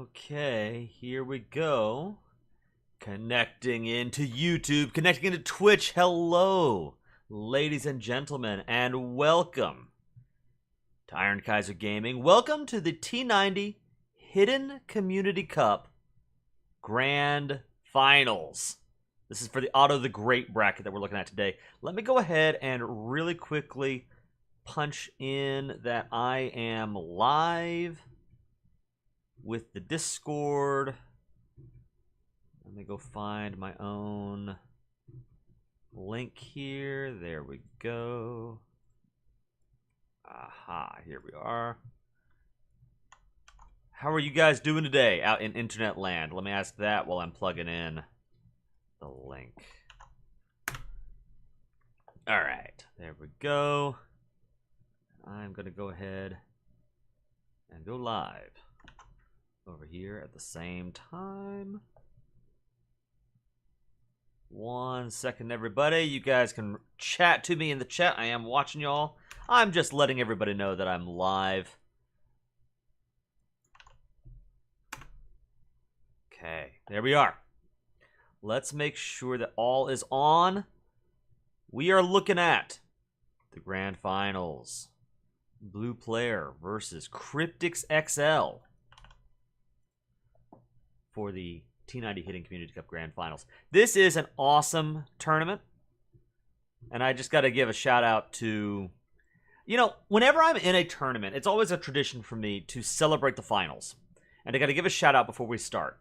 Okay, here we go. Connecting into YouTube, connecting into Twitch. Hello, ladies and gentlemen, and welcome to Iron Kaiser Gaming. Welcome to the T90 Hidden Community Cup Grand Finals. This is for the Otto the Great bracket that we're looking at today. Let me go ahead and really quickly punch in that I am live with the Discord. Let me go find my own link here. There we go. Aha, here we are. How are you guys doing today out in internet land? Let me ask that while I'm plugging in the link. All right, there we go. I'm going to go ahead and go live over here at the same time. 1 second, everybody. You guys can chat to me in the chat. I am watching y'all. I'm just letting everybody know that I'm live. Okay, there we are. Let's make sure that all is on. We are looking at the grand finals. Blue Player versus KryptixXL for the T90 Hidden Community Cup Grand Finals. This is an awesome tournament, and I just got to give a shout out to, you know, whenever I'm in a tournament, it's always a tradition for me to celebrate the finals, and I got to give a shout out before we start.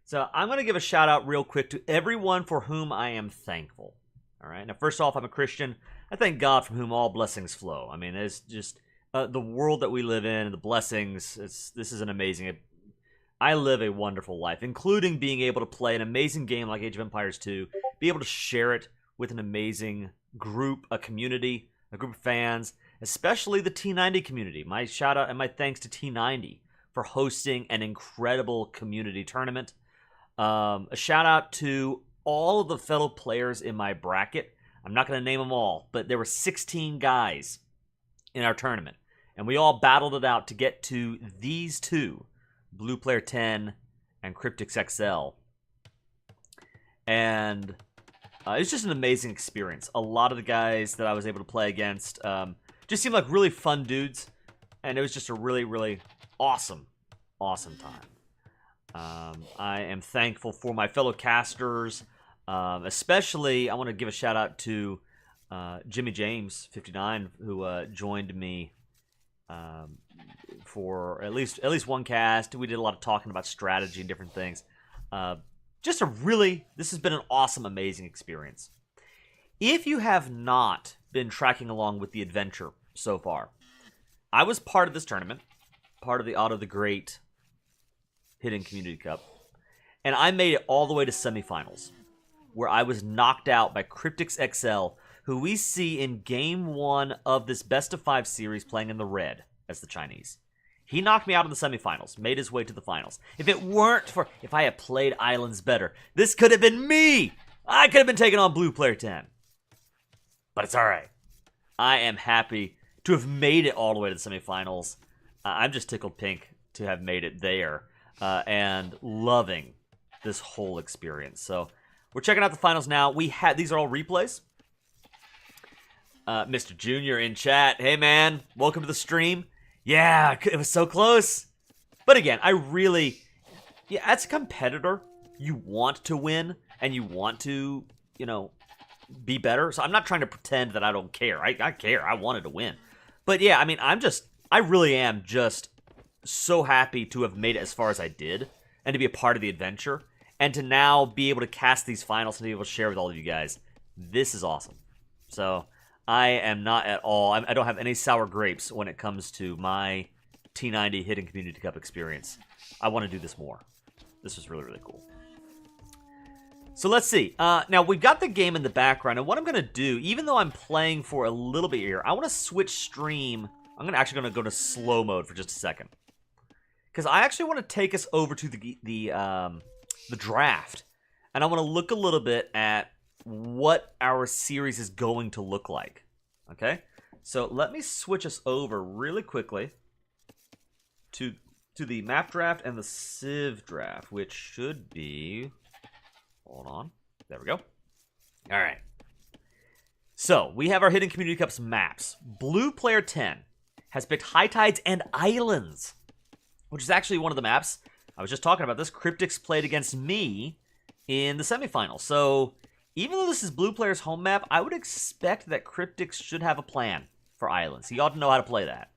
So I'm going to give a shout out real quick to everyone for whom I am thankful. All right. Now, first off, I'm a Christian. I thank God from whom all blessings flow. I mean, it's just the world that we live in and the blessings. This is an amazing. I live a wonderful life, including being able to play an amazing game like Age of Empires 2, be able to share it with an amazing group, a community, a group of fans, especially the T90 community. My shout out and my thanks to T90 for hosting an incredible community tournament. A shout out to all of the fellow players in my bracket. I'm not going to name them all, but there were 16 guys in our tournament, and we all battled it out to get to these two, BluePlayer10 and KryptixXL. And it's just an amazing experience. A lot of the guys that I was able to play against just seemed like really fun dudes, and it was just a really, really awesome time. I am thankful for my fellow casters. Especially, I want to give a shout out to Jimmy James 59, who joined me for at least one cast. We did a lot of talking about strategy and different things. This has been an awesome, amazing experience. If you have not been tracking along with the adventure so far, I was part of this tournament, part of the Otto the Great Hidden Community Cup, and I made it all the way to semifinals, where I was knocked out by KryptixXL, who we see in Game 1 of this best-of-5 series playing in the red as the Chinese. He knocked me out in the semifinals, made his way to the finals. If I had played Islands better, this could have been me! I could have been taking on BluePlayer10. But it's alright. I am happy to have made it all the way to the semifinals. I'm just tickled pink to have made it there, and loving this whole experience. So, we're checking out the finals now. These are all replays. Mr. Junior in chat. Hey, man. Welcome to the stream. Yeah, it was so close. But again, as a competitor, you want to win and you want to, be better. So I'm not trying to pretend that I don't care. I care. I wanted to win. But yeah, I mean, I really am just so happy to have made it as far as I did and to be a part of the adventure. And to now be able to cast these finals and be able to share with all of you guys. This is awesome. So, I am not at all... I don't have any sour grapes when it comes to my T90 Hidden Community Cup experience. I want to do this more. This was really, really cool. So, let's see. Now, we've got the game in the background. And what I'm going to do, even though I'm playing for a little bit here, I want to switch stream. I'm actually going to go to slow mode for just a second. Because I actually want to take us over to the draft, and I want to look a little bit at what our series is going to look like. Okay, so let me switch us over really quickly to to the map draft and the Civ draft, which should be... Hold on. There we go. All right. So, we have our Hidden Community Cups maps. BluePlayer10 has picked High Tides and Islands, which is actually one of the maps. I was just talking about this. Kryptix played against me in the semifinals. So, even though this is BluePlayer's home map, I would expect that Kryptix should have a plan for Islands. He ought to know how to play that.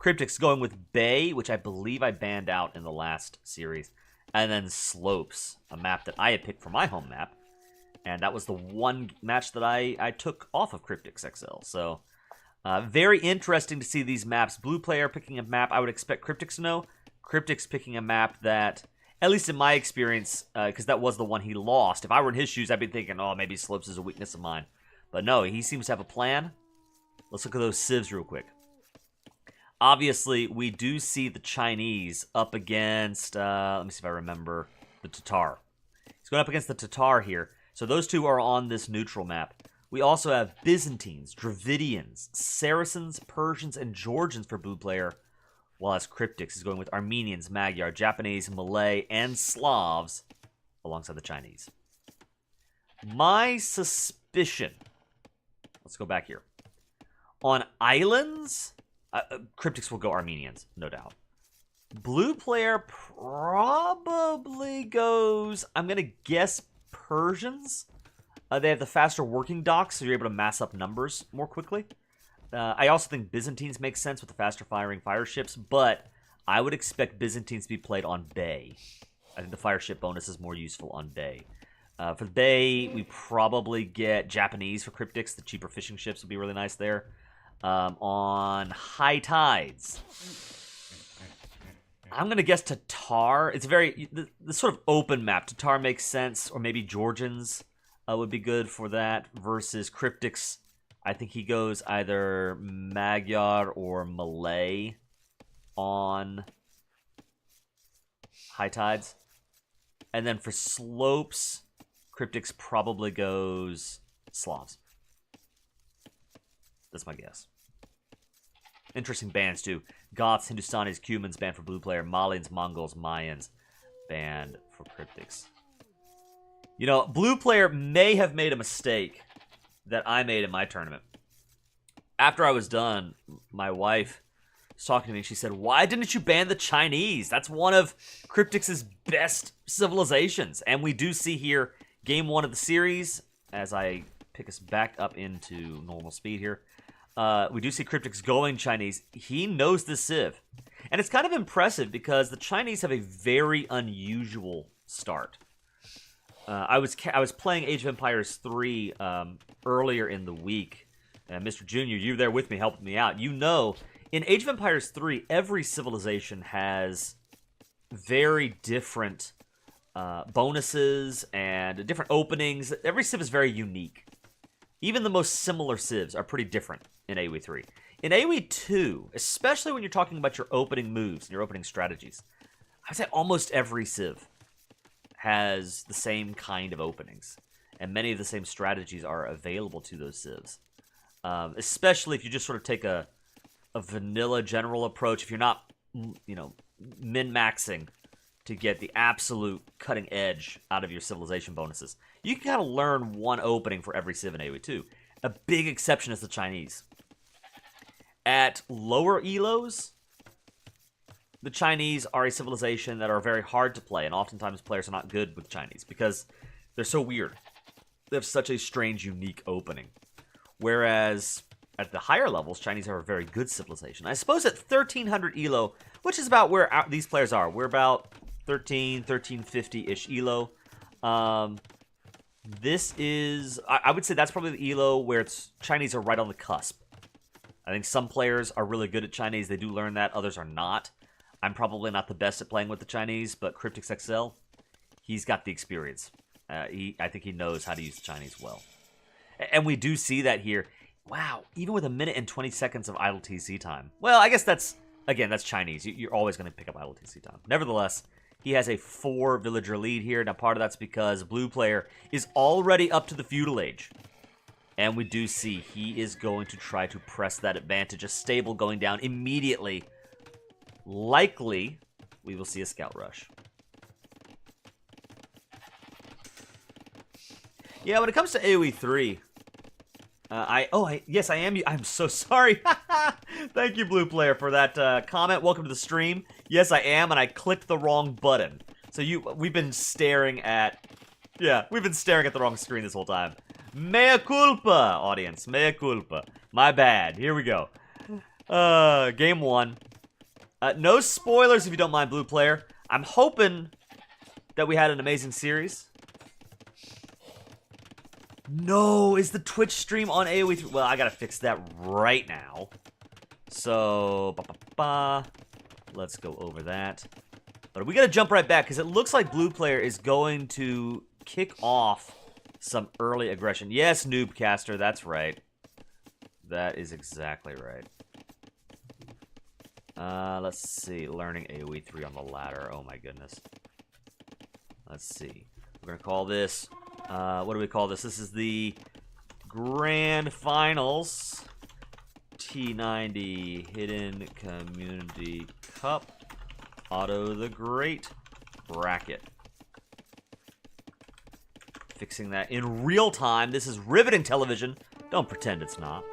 Kryptix going with Bay, which I believe I banned out in the last series. And then Slopes, a map that I had picked for my home map. And that was the one match that I took off of KryptixXL. So, very interesting to see these maps. Blue Player picking a map I would expect Kryptix to know. Kryptix picking a map that, at least in my experience, because that was the one he lost. If I were in his shoes, I'd be thinking, oh, maybe Slopes is a weakness of mine. But no, he seems to have a plan. Let's look at those civs real quick. Obviously, we do see the Chinese up against, let me see if I remember, the Tatar. He's going up against the Tatar here. So those two are on this neutral map. We also have Byzantines, Dravidians, Saracens, Persians, and Georgians for Blue Player, while as Kryptix is going with Armenians, Magyar, Japanese, Malay, and Slavs alongside the Chinese. My suspicion, let's go back here. On Islands, Kryptix will go Armenians, no doubt. Blue Player probably goes, I'm going to guess, Persians. They have the faster working docks, so you're able to mass up numbers more quickly. I also think Byzantines make sense with the faster firing fire ships, but I would expect Byzantines to be played on Bay. I think the fire ship bonus is more useful on Bay. For the Bay, we probably get Japanese for Kryptix. The cheaper fishing ships would be really nice there. On High Tides, I'm going to guess Tatar. It's very, the sort of open map. Tatar makes sense, or maybe Georgians would be good for that, versus Kryptix. I think he goes either Magyar or Malay on High Tides. And then for Slopes, Kryptix probably goes Slavs. That's my guess. Interesting bands, too. Goths, Hindustanis, Cumans banned for Blue Player. Malians, Mongols, Mayans banned for Kryptix. You know, Blue Player may have made a mistake that I made in my tournament. After I was done, my wife was talking to me and she said, why didn't you ban the Chinese? That's one of Kryptix's best civilizations. And we do see here game one of the series, as I pick us back up into normal speed here. We do see Kryptix going Chinese. He knows the Civ. And it's kind of impressive because the Chinese have a very unusual start. I was playing Age of Empires 3 earlier in the week. Mr. Junior, you were there with me, helping me out. You know, in Age of Empires 3, every civilization has very different bonuses and different openings. Every Civ is very unique. Even the most similar civs are pretty different in AoE 3. In AoE 2, especially when you're talking about your opening moves and your opening strategies, I'd say almost every civ has the same kind of openings. And many of the same strategies are available to those civs. Especially if you just sort of take a vanilla general approach. If you're not, you know, min-maxing to get the absolute cutting edge out of your civilization bonuses, you can kind of learn one opening for every civ in AoE 2. A big exception is the Chinese. At lower elos, the Chinese are a civilization that are very hard to play, and oftentimes players are not good with Chinese because they're so weird. They have such a strange, unique opening. Whereas at the higher levels, Chinese are a very good civilization. I suppose at 1300 elo, which is about where these players are, we're about 1350-ish elo. This is, I would say that's probably the elo where it's Chinese are right on the cusp. I think some players are really good at Chinese. They do learn that. Others are not. I'm probably not the best at playing with the Chinese, but KryptixXL, he's got the experience. I think he knows how to use the Chinese well. And we do see that here. Wow, even with 1 minute and 20 seconds of idle TC time. Well, I guess that's, again, that's Chinese. You're always going to pick up idle TC time. Nevertheless, he has a 4-villager lead here. Now, part of that's because Blue Player is already up to the feudal age. And we do see he is going to try to press that advantage. A stable going down immediately. Likely we will see a scout rush. Yeah, when it comes to AoE 3, yes, I am. I'm so sorry. Thank you, BluePlayer, for that comment. Welcome to the stream. Yes, I am, and I clicked the wrong button. So we've been staring at the wrong screen this whole time. Mea culpa, audience. Mea culpa. My bad. Here we go. Game 1. No spoilers if you don't mind, BluePlayer. I'm hoping that we had an amazing series. No, is the Twitch stream on AoE 3? Well, I gotta fix that right now. So, let's go over that. But we gotta jump right back, because it looks like BluePlayer is going to kick off some early aggression. Yes, Noobcaster, that's right. That is exactly right. Let's see. Learning AoE 3 on the ladder. Oh my goodness. Let's see. We're gonna call this... what do we call this? This is the Grand Finals T90 Hidden Community Cup Otto the Great bracket. Fixing that in real time. This is riveting television. Don't pretend it's not.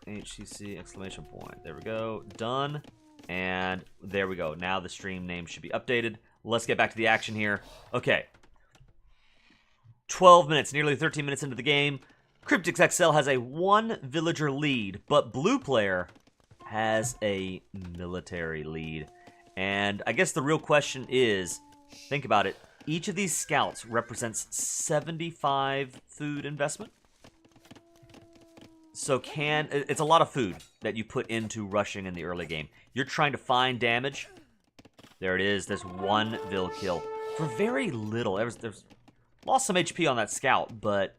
HCC exclamation point. There we go. Done. And there we go. Now the stream name should be updated. Let's get back to the action here. Okay. 12 minutes, nearly 13 minutes into the game. KryptixXL has a 1 villager lead, but BluePlayer has a military lead. And I guess the real question is, think about it, each of these scouts represents 75 food investment. So it's a lot of food that you put into rushing in the early game. You're trying to find damage. There it is. There's 1 Vil kill. For very little. There's lost some HP on that scout, but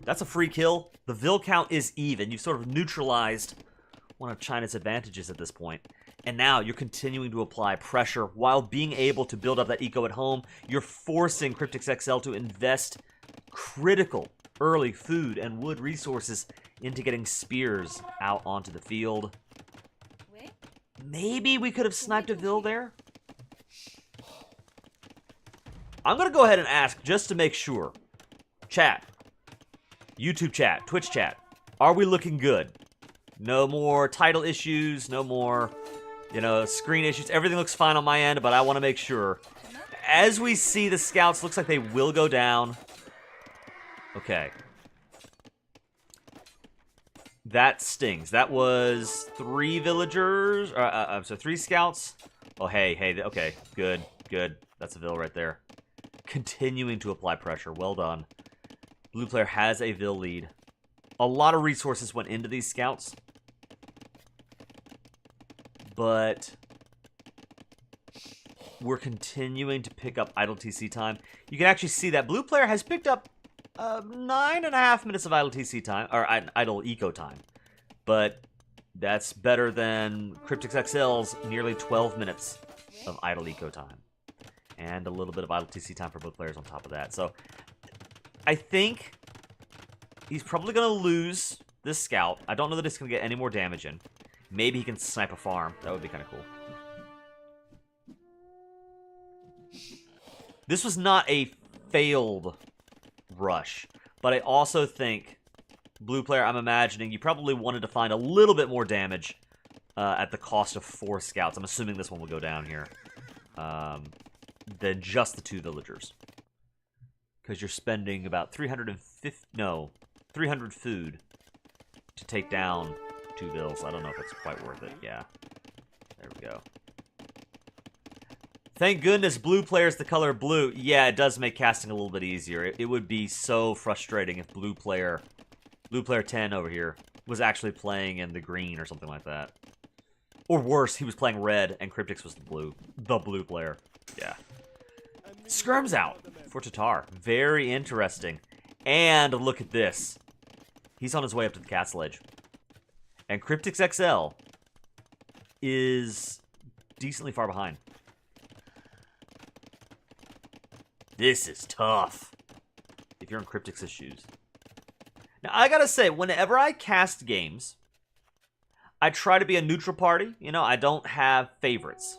that's a free kill. The Vil count is even. You've sort of neutralized one of China's advantages at this point. And now you're continuing to apply pressure while being able to build up that eco at home. You're forcing KryptixXL to invest critical early food and wood resources into getting spears out onto the field. Maybe we could have sniped a Vil there. I'm going to go ahead and ask just to make sure. Chat. YouTube chat. Twitch chat. Are we looking good? No more title issues. No more, screen issues. Everything looks fine on my end, but I want to make sure. As we see the scouts, looks like they will go down. Okay. That stings. That was 3 villagers. I'm sorry, 3 scouts. Oh, hey, okay, good. That's a Vil right there. Continuing to apply pressure. Well done. BluePlayer has a Vil lead. A lot of resources went into these scouts. But we're continuing to pick up idle TC time. You can actually see that BluePlayer has picked up 9.5 minutes of idle TC time, or idle eco time. But that's better than KryptixXL's nearly 12 minutes of idle eco time. And a little bit of idle TC time for both players on top of that. So I think he's probably going to lose this scout. I don't know that it's going to get any more damage in. Maybe he can snipe a farm. That would be kind of cool. This was not a failed rush, but I also think BluePlayer, I'm imagining you probably wanted to find a little bit more damage at the cost of 4 scouts. I'm assuming this one will go down here than just the 2 villagers, because you're spending about 300 food to take down 2 Vils. I don't know if it's quite worth it. Yeah, there we go. Thank goodness BluePlayer's the color blue. Yeah, it does make casting a little bit easier. It would be so frustrating if BluePlayer10 over here was actually playing in the green or something like that. Or worse, he was playing red and Kryptix was the blue player. Yeah. Skirm's out for Tatar. Very interesting. And look at this. He's on his way up to the castle edge. And KryptixXL is decently far behind. This is tough if you're in Kryptix's shoes. Now, I gotta say, whenever I cast games, I try to be a neutral party. You know, I don't have favorites.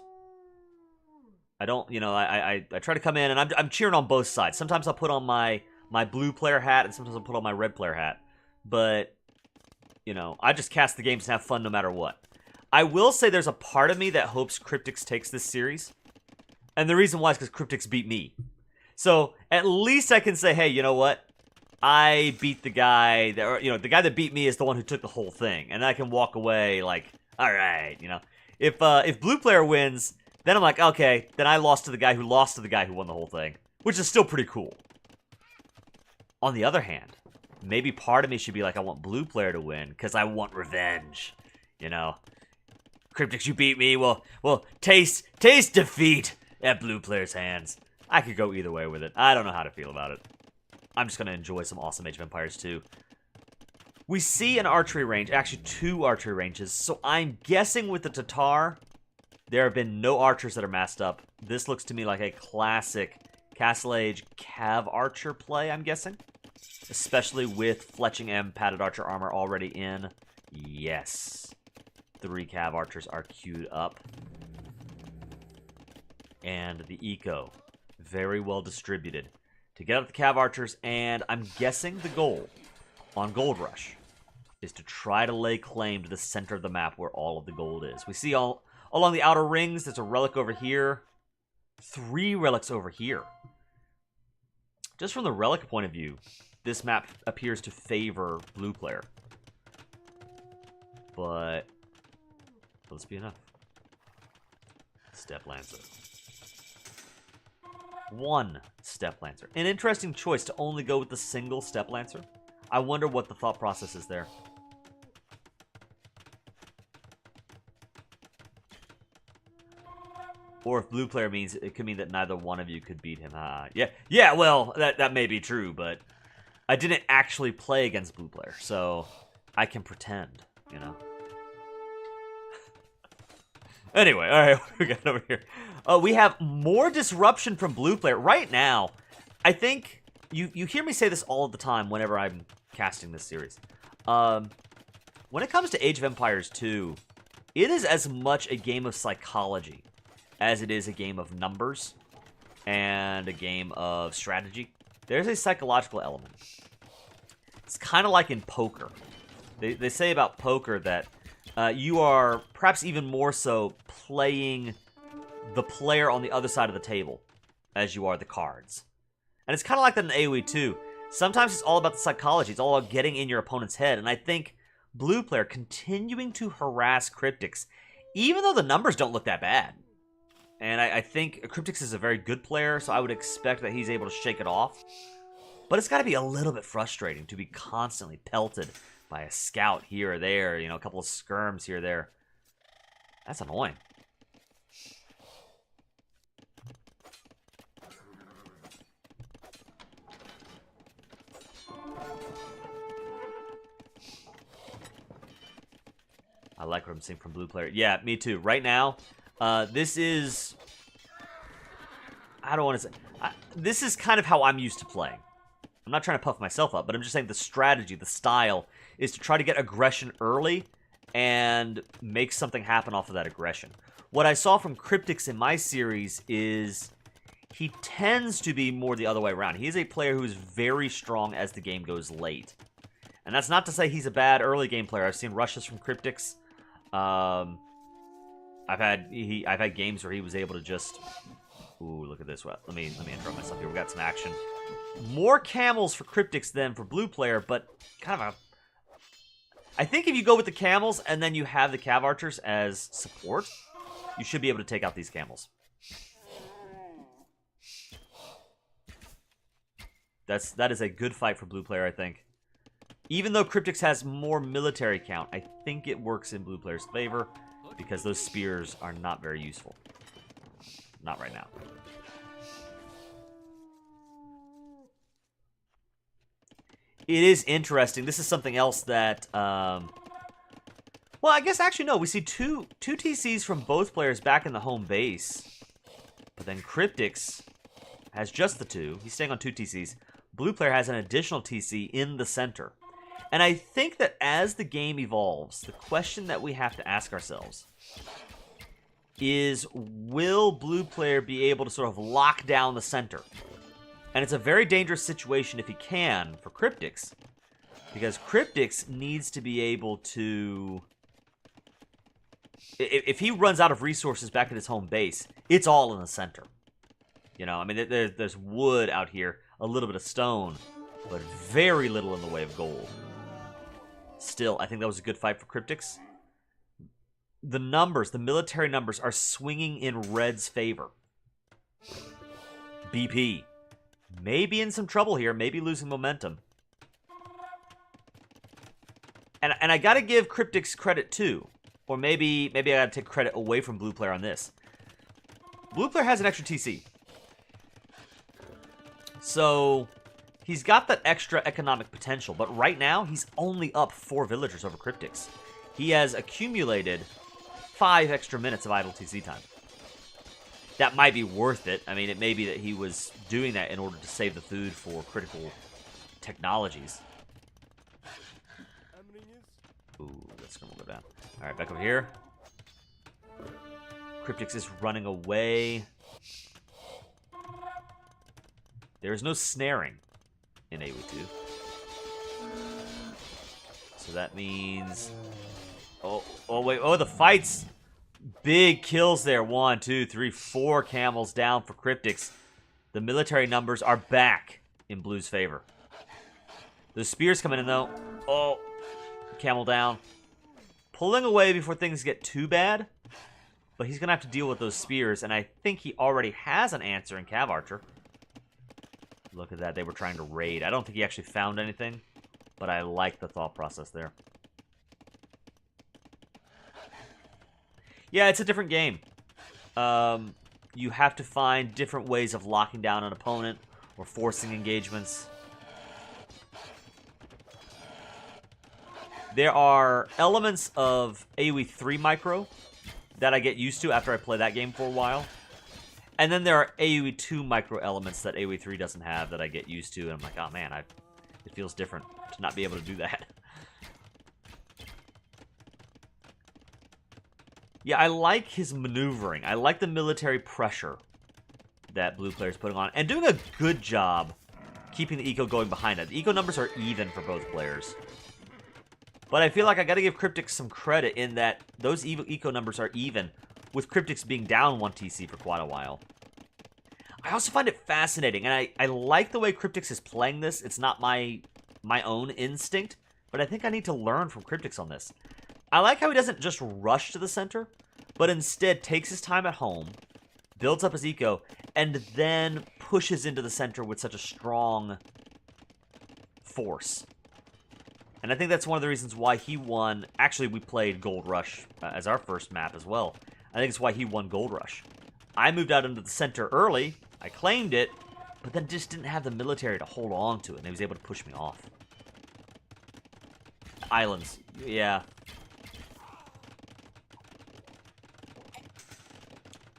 I don't, you know, I try to come in and I'm cheering on both sides. Sometimes I'll put on my blue player hat and sometimes I'll put on my red player hat. But, you know, I just cast the games and have fun no matter what. I will say there's a part of me that hopes Kryptix takes this series. And the reason why is because Kryptix beat me. So at least I can say, hey, you know what? I beat the guy that, or, you know, the guy that beat me is the one who took the whole thing. And I can walk away like, all right, you know. If blue player wins, then I'm like, okay, then I lost to the guy who lost to the guy who won the whole thing. Which is still pretty cool. On the other hand, maybe part of me should be like, I want blue player to win because I want revenge. You know, Kryptix, you beat me. Well, taste defeat at blue player's hands. I could go either way with it. I don't know how to feel about it. I'm just going to enjoy some awesome Age of Empires 2. We see an archery range, actually 2 archery ranges. So I'm guessing with the Tatar, there have been no archers that are masked up. This looks to me like a classic Castle Age Cav Archer play, I'm guessing. Especially with Fletching M padded archer armor already in. Yes. 3 Cav Archers are queued up. And the eco, very well distributed. To get out the Cav Archers, and I'm guessing the goal on Gold Rush is to try to lay claim to the center of the map where all of the gold is. We see all along the outer rings, there's a relic over here. 3 relics over here. Just from the relic point of view, this map appears to favor blue player. But will this be enough? Step Lancer. 1 Step Lancer. An interesting choice to only go with the single Step Lancer. I wonder what the thought process is there. Or if blue player means, it could mean that neither one of you could beat him. Yeah, well, that may be true, but I didn't actually play against blue player, so I can pretend, you know. Anyway, all right, what do we got over here? We have more disruption from blue player. Right now, I think, you hear me say this all the time whenever I'm casting this series. When it comes to Age of Empires 2, it is as much a game of psychology as it is a game of numbers and a game of strategy. There's a psychological element. It's kind of like in poker. They say about poker that you are perhaps even more so playing the player on the other side of the table as you are the cards. And it's kind of like that in AoE too. Sometimes it's all about the psychology. It's all about getting in your opponent's head. And I think blue player continuing to harass Kryptix, even though the numbers don't look that bad. And I think Kryptix is a very good player, so I would expect that he's able to shake it off. But it's got to be a little bit frustrating to be constantly pelted by a scout here or there, you know, a couple of skirms here or there. That's annoying. I like what I'm seeing from blue player. Yeah, me too. Right now, this is... I don't want to say... this is kind of how I'm used to playing. I'm not trying to puff myself up, but I'm just saying the strategy, the style, is to try to get aggression early and make something happen off of that aggression. What I saw from Kryptix in my series is he tends to be more the other way around. He is a player who is very strong as the game goes late. And that's not to say he's a bad early game player. I've seen rushes from Kryptix. I've had games where he was able to just... Ooh, look at this. Well, let me interrupt myself here. We got some action. More camels for Kryptix than for blue player, but kind of a... I think if you go with the camels and then you have the Cav Archers as support, you should be able to take out these camels. That is a good fight for blue player, I think. Even though Kryptix has more military count, I think it works in blue player's favor because those spears are not very useful. Not right now. It is interesting. This is something else that... well, I guess actually no. We see two TCs from both players back in the home base. But then Kryptix has just the 2. He's staying on 2 TCs. Blue player has an additional TC in the center. And I think that as the game evolves, the question that we have to ask ourselves is, will Blue Player be able to sort of lock down the center? And it's a very dangerous situation if he can for Kryptix, because Kryptix needs to be able to... If he runs out of resources back at his home base, it's all in the center. You know, I mean, there's wood out here, a little bit of stone, but very little in the way of gold. Still, I think that was a good fight for Kryptix. The numbers, the military numbers, are swinging in Red's favor. BP may be in some trouble here, maybe losing momentum. And I gotta give Kryptix credit too. Or maybe I gotta take credit away from Blue Player on this. Blue Player has an extra TC. So he's got that extra economic potential, but right now he's only up 4 villagers over Kryptix. He has accumulated 5 extra minutes of idle TC time. That might be worth it. I mean, it may be that he was doing that in order to save the food for critical technologies. Ooh, that's gonna go down. Alright, back over here. Kryptix is running away. There's no snaring in AoE2. So that means... Oh, wait. Oh, the fights. Big kills there. 1, 2, 3, 4 camels down for Kryptix. The military numbers are back in Blue's favor. The spears coming in, though. Oh, camel down. Pulling away before things get too bad. But he's going to have to deal with those spears, and I think he already has an answer in Cav Archer. Look at that. They were trying to raid. I don't think he actually found anything, but I like the thought process there. Yeah, it's a different game. You have to find different ways of locking down an opponent or forcing engagements. There are elements of AoE 3 micro that I get used to after I play that game for a while. And then there are AoE 2 micro elements that AoE 3 doesn't have that I get used to, and I'm like, oh man, it feels different to not be able to do that. Yeah, I like his maneuvering. I like the military pressure that Blue Player's putting on, and doing a good job keeping the eco going behind it. The eco numbers are even for both players. But I feel like I gotta give Kryptix some credit in that those eco numbers are even, with Kryptix being down 1 TC for quite a while. I also find it fascinating, and I like the way Kryptix is playing this. It's not my own instinct, but I think I need to learn from Kryptix on this. I like how he doesn't just rush to the center, but instead takes his time at home, builds up his eco, and then pushes into the center with such a strong force. And I think that's one of the reasons why he won. Actually, we played Gold Rush as our first map as well. I think it's why he won Gold Rush. I moved out into the center early, I claimed it, but then just didn't have the military to hold on to it, and he was able to push me off. Islands, yeah.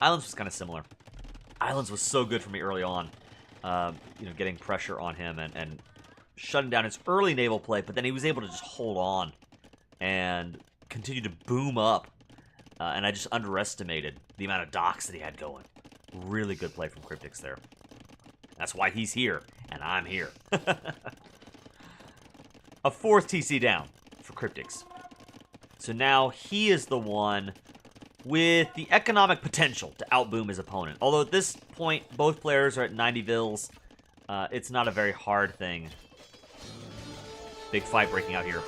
Islands was kind of similar. Islands was so good for me early on, you know, getting pressure on him and shutting down his early naval play, but then he was able to just hold on and continue to boom up. And I just underestimated the amount of docks that he had going. Really good play from Kryptix there. That's why he's here, and I'm here. A 4th TC down for Kryptix. So now he is the one with the economic potential to outboom his opponent. Although at this point, both players are at 90 vills. It's not a very hard thing. Big fight breaking out here.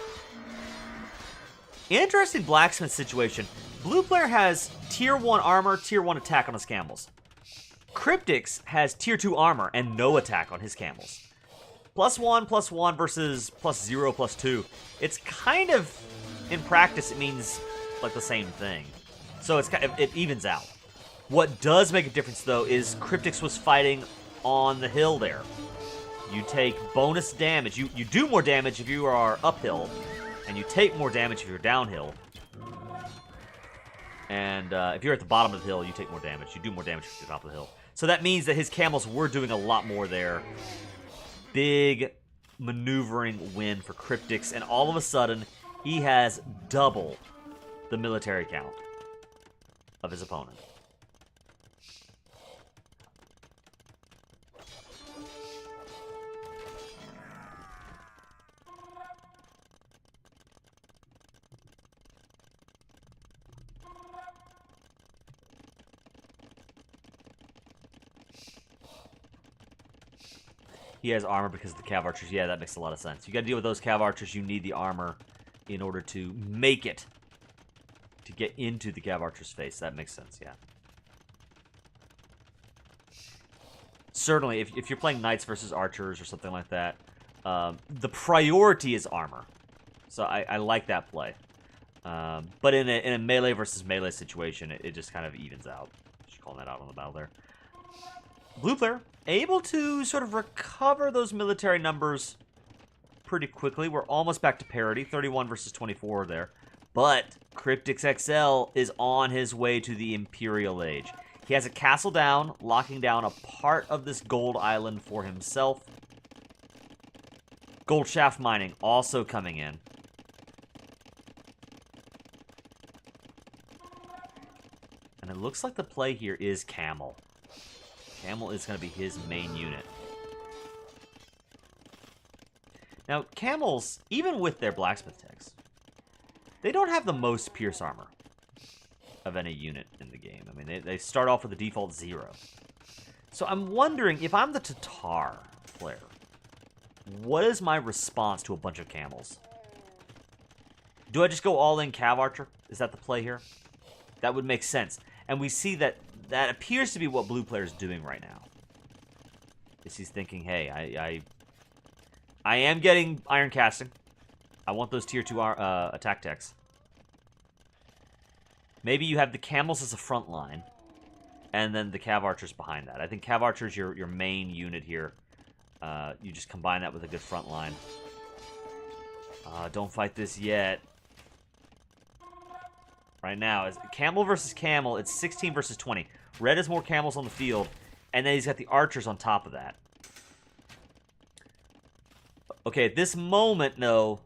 Interesting blacksmith situation. Blue Player has tier 1 armor, tier 1 attack on his camels. Kryptix has tier 2 armor and no attack on his camels. +1/+1 versus +0/+2. It's kind of, in practice, it means like the same thing. So it's kind of, it evens out. What does make a difference, though, is Kryptix was fighting on the hill there. You take bonus damage. You do more damage if you are uphill, and you take more damage if you're downhill. And if you're at the bottom of the hill, you take more damage. You do more damage if you're at the top of the hill. So that means that his camels were doing a lot more there. Big maneuvering win for Kryptix, and all of a sudden, he has double the military count of his opponent. He has armor because of the Cav Archers. Yeah, that makes a lot of sense. You got to deal with those Cav Archers. You need the armor in order to make it. To get into the Cav Archer's face. That makes sense, yeah. Certainly, if you're playing Knights versus Archers or something like that, the priority is armor. So I like that play. But in a melee versus melee situation, it just kind of evens out. Just calling that out on the battle there. Blue player able to sort of recover those military numbers pretty quickly. We're almost back to parity, 31 versus 24 there. But KryptixXL is on his way to the Imperial Age. He has a castle down, locking down a part of this gold island for himself. Gold shaft mining also coming in. And it looks like the play here is Camel. Camel is going to be his main unit. Now, Camels, even with their blacksmith techs, they don't have the most pierce armor of any unit in the game. I mean, they start off with a default 0. So I'm wondering, if I'm the Tatar player, what is my response to a bunch of camels? Do I just go all in Cav Archer? Is that the play here? That would make sense. And we see that that appears to be what Blue Player is doing right now. Is he's thinking, hey, I am getting Iron Casting. I want those tier 2 attack techs. Maybe you have the camels as a front line, and then the Cav Archers behind that. I think Cav Archers your main unit here. You just combine that with a good front line. Don't fight this yet. Right now, as camel versus camel, it's 16 versus 20. Red has more camels on the field, and then he's got the archers on top of that. Okay, at this moment, no.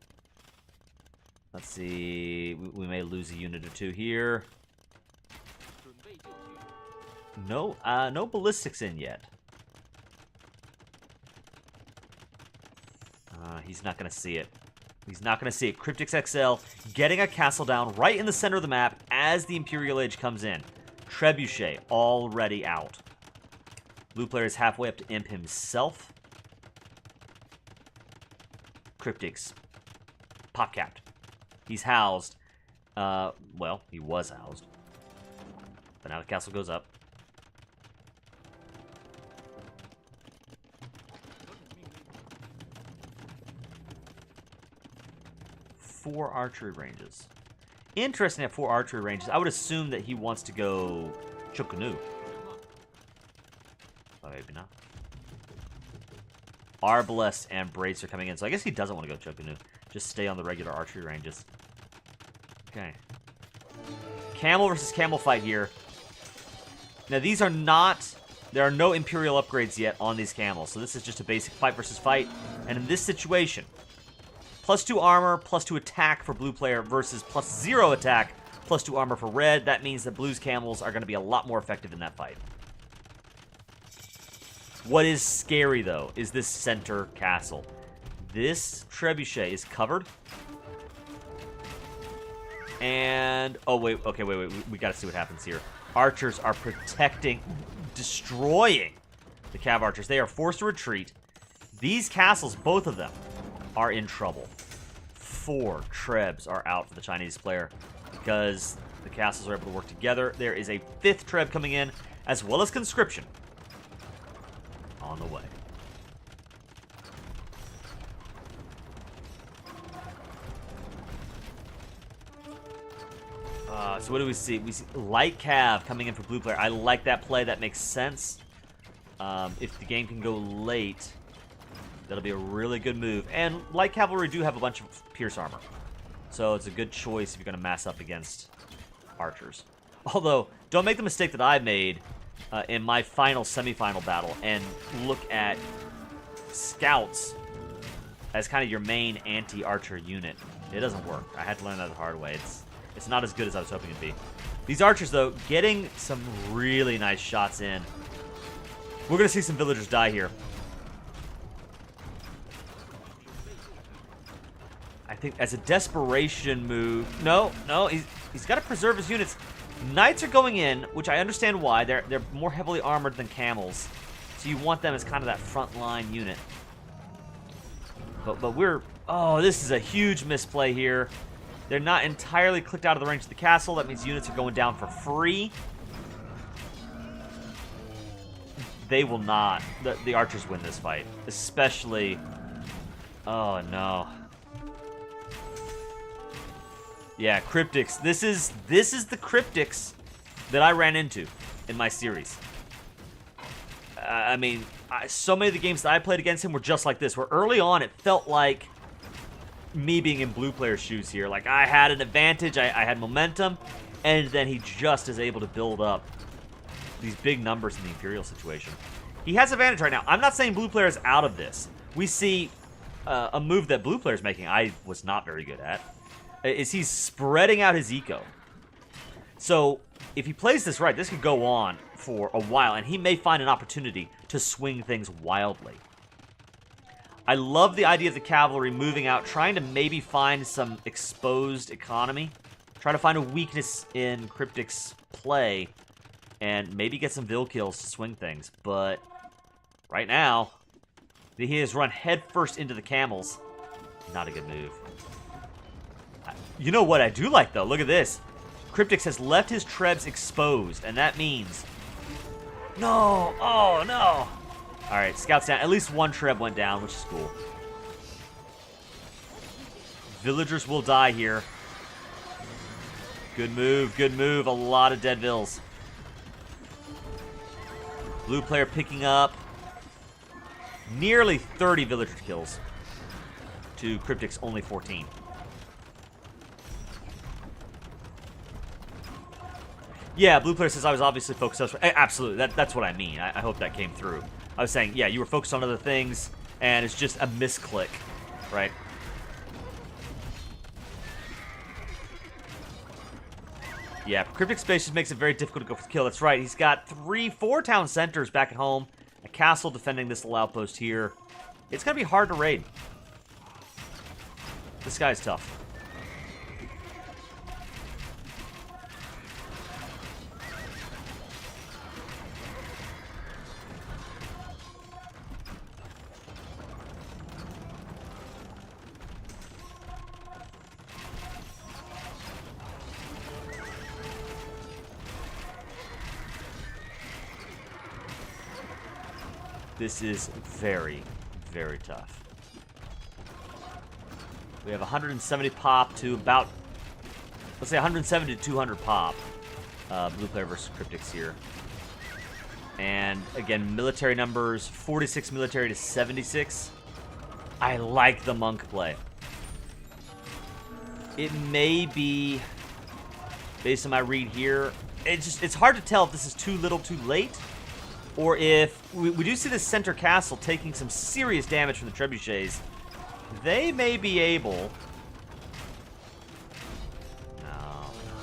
Let's see. We may lose a unit or two here. No, no ballistics in yet. He's not going to see it. He's not going to see it. KryptixXL getting a castle down right in the center of the map as the Imperial Age comes in. Trebuchet already out. Blue player is halfway up to Imp himself. Kryptix. Pop-capped. He's housed. Well, he was housed. But now the castle goes up. Four archery ranges. Interesting at 4 archery ranges. I would assume that he wants to go Chukunu. But maybe not. Arbalest and Brace are coming in, so I guess he doesn't want to go Chukunu. Just stay on the regular archery ranges. Okay. Camel versus camel fight here. Now these are not... There are no Imperial upgrades yet on these camels, so this is just a basic fight versus fight. And in this situation... +2 armor, +2 attack for blue player versus +0 attack, +2 armor for red. That means that blue's camels are going to be a lot more effective in that fight. What is scary, though, is this center castle. This trebuchet is covered. And... oh, wait. Okay, wait. We got to see what happens here. Archers are protecting, destroying the Cav Archers. They are forced to retreat. These castles, both of them, are in trouble. 4 trebs are out for the Chinese player because the castles are able to work together. There is a 5th treb coming in, as well as conscription on the way. So what do we see? We see light cav coming in for blue player. I like that play. That makes sense. If the game can go late, that'll be a really good move. And light cavalry do have a bunch of pierce armor. So it's a good choice if you're going to mass up against archers. Although, don't make the mistake that I made in my final semifinal battle and look at scouts as kind of your main anti-archer unit. It doesn't work. I had to learn that the hard way. It's not as good as I was hoping it'd be. These archers, though, getting some really nice shots in. We're going to see some villagers die here. I think as a desperation move... No, he's got to preserve his units. Knights are going in, which I understand why. They're more heavily armored than camels. So you want them as kind of that front line unit. But we're... Oh, this is a huge misplay here. They're not entirely clicked out of the range of the castle. That means units are going down for free. They will not. The archers win this fight. Especially... Oh, no. Yeah, Kryptix. This is the Kryptix that I ran into in my series. I mean, so many of the games that I played against him were just like this, where early on it felt like me being in Blue Player's shoes here. Like, I had an advantage, I had momentum, and then he just is able to build up these big numbers in the Imperial situation. He has advantage right now. I'm not saying Blue Player is out of this. We see a move that Blue Player is making I was not very good at, is he's spreading out his eco. So, if he plays this right, this could go on for a while, and he may find an opportunity to swing things wildly. I love the idea of the cavalry moving out, trying to maybe find some exposed economy, try to find a weakness in Kryptix's play, and maybe get some Vil kills to swing things. But right now, he has run headfirst into the camels. Not a good move. You know what I do like, though? Look at this. Kryptix has left his trebs exposed, and that means... No! Oh, no! Alright, scouts down. At least one treb went down, which is cool. Villagers will die here. Good move, good move. A lot of dead Vils. Blue player picking up nearly 30 villager kills to Kryptix only 14. Yeah, Blue player says I was obviously focused elsewhere. Absolutely, that's what I mean. I hope that came through. I was saying, yeah, you were focused on other things, and it's just a misclick, right? Yeah, Kryptix Space just makes it very difficult to go for the kill. That's right, he's got 4 town centers back at home, a castle defending this little outpost here. It's going to be hard to raid. This guy's tough. This is very, very tough. We have 170 pop to about, let's say 170 to 200 pop. Blue player versus Kryptix here. And again, military numbers, 46 military to 76. I like the monk play. It may be, based on my read here, it's hard to tell if this is too little too late, or if we do see this center castle taking some serious damage from the trebuchets. They may be able...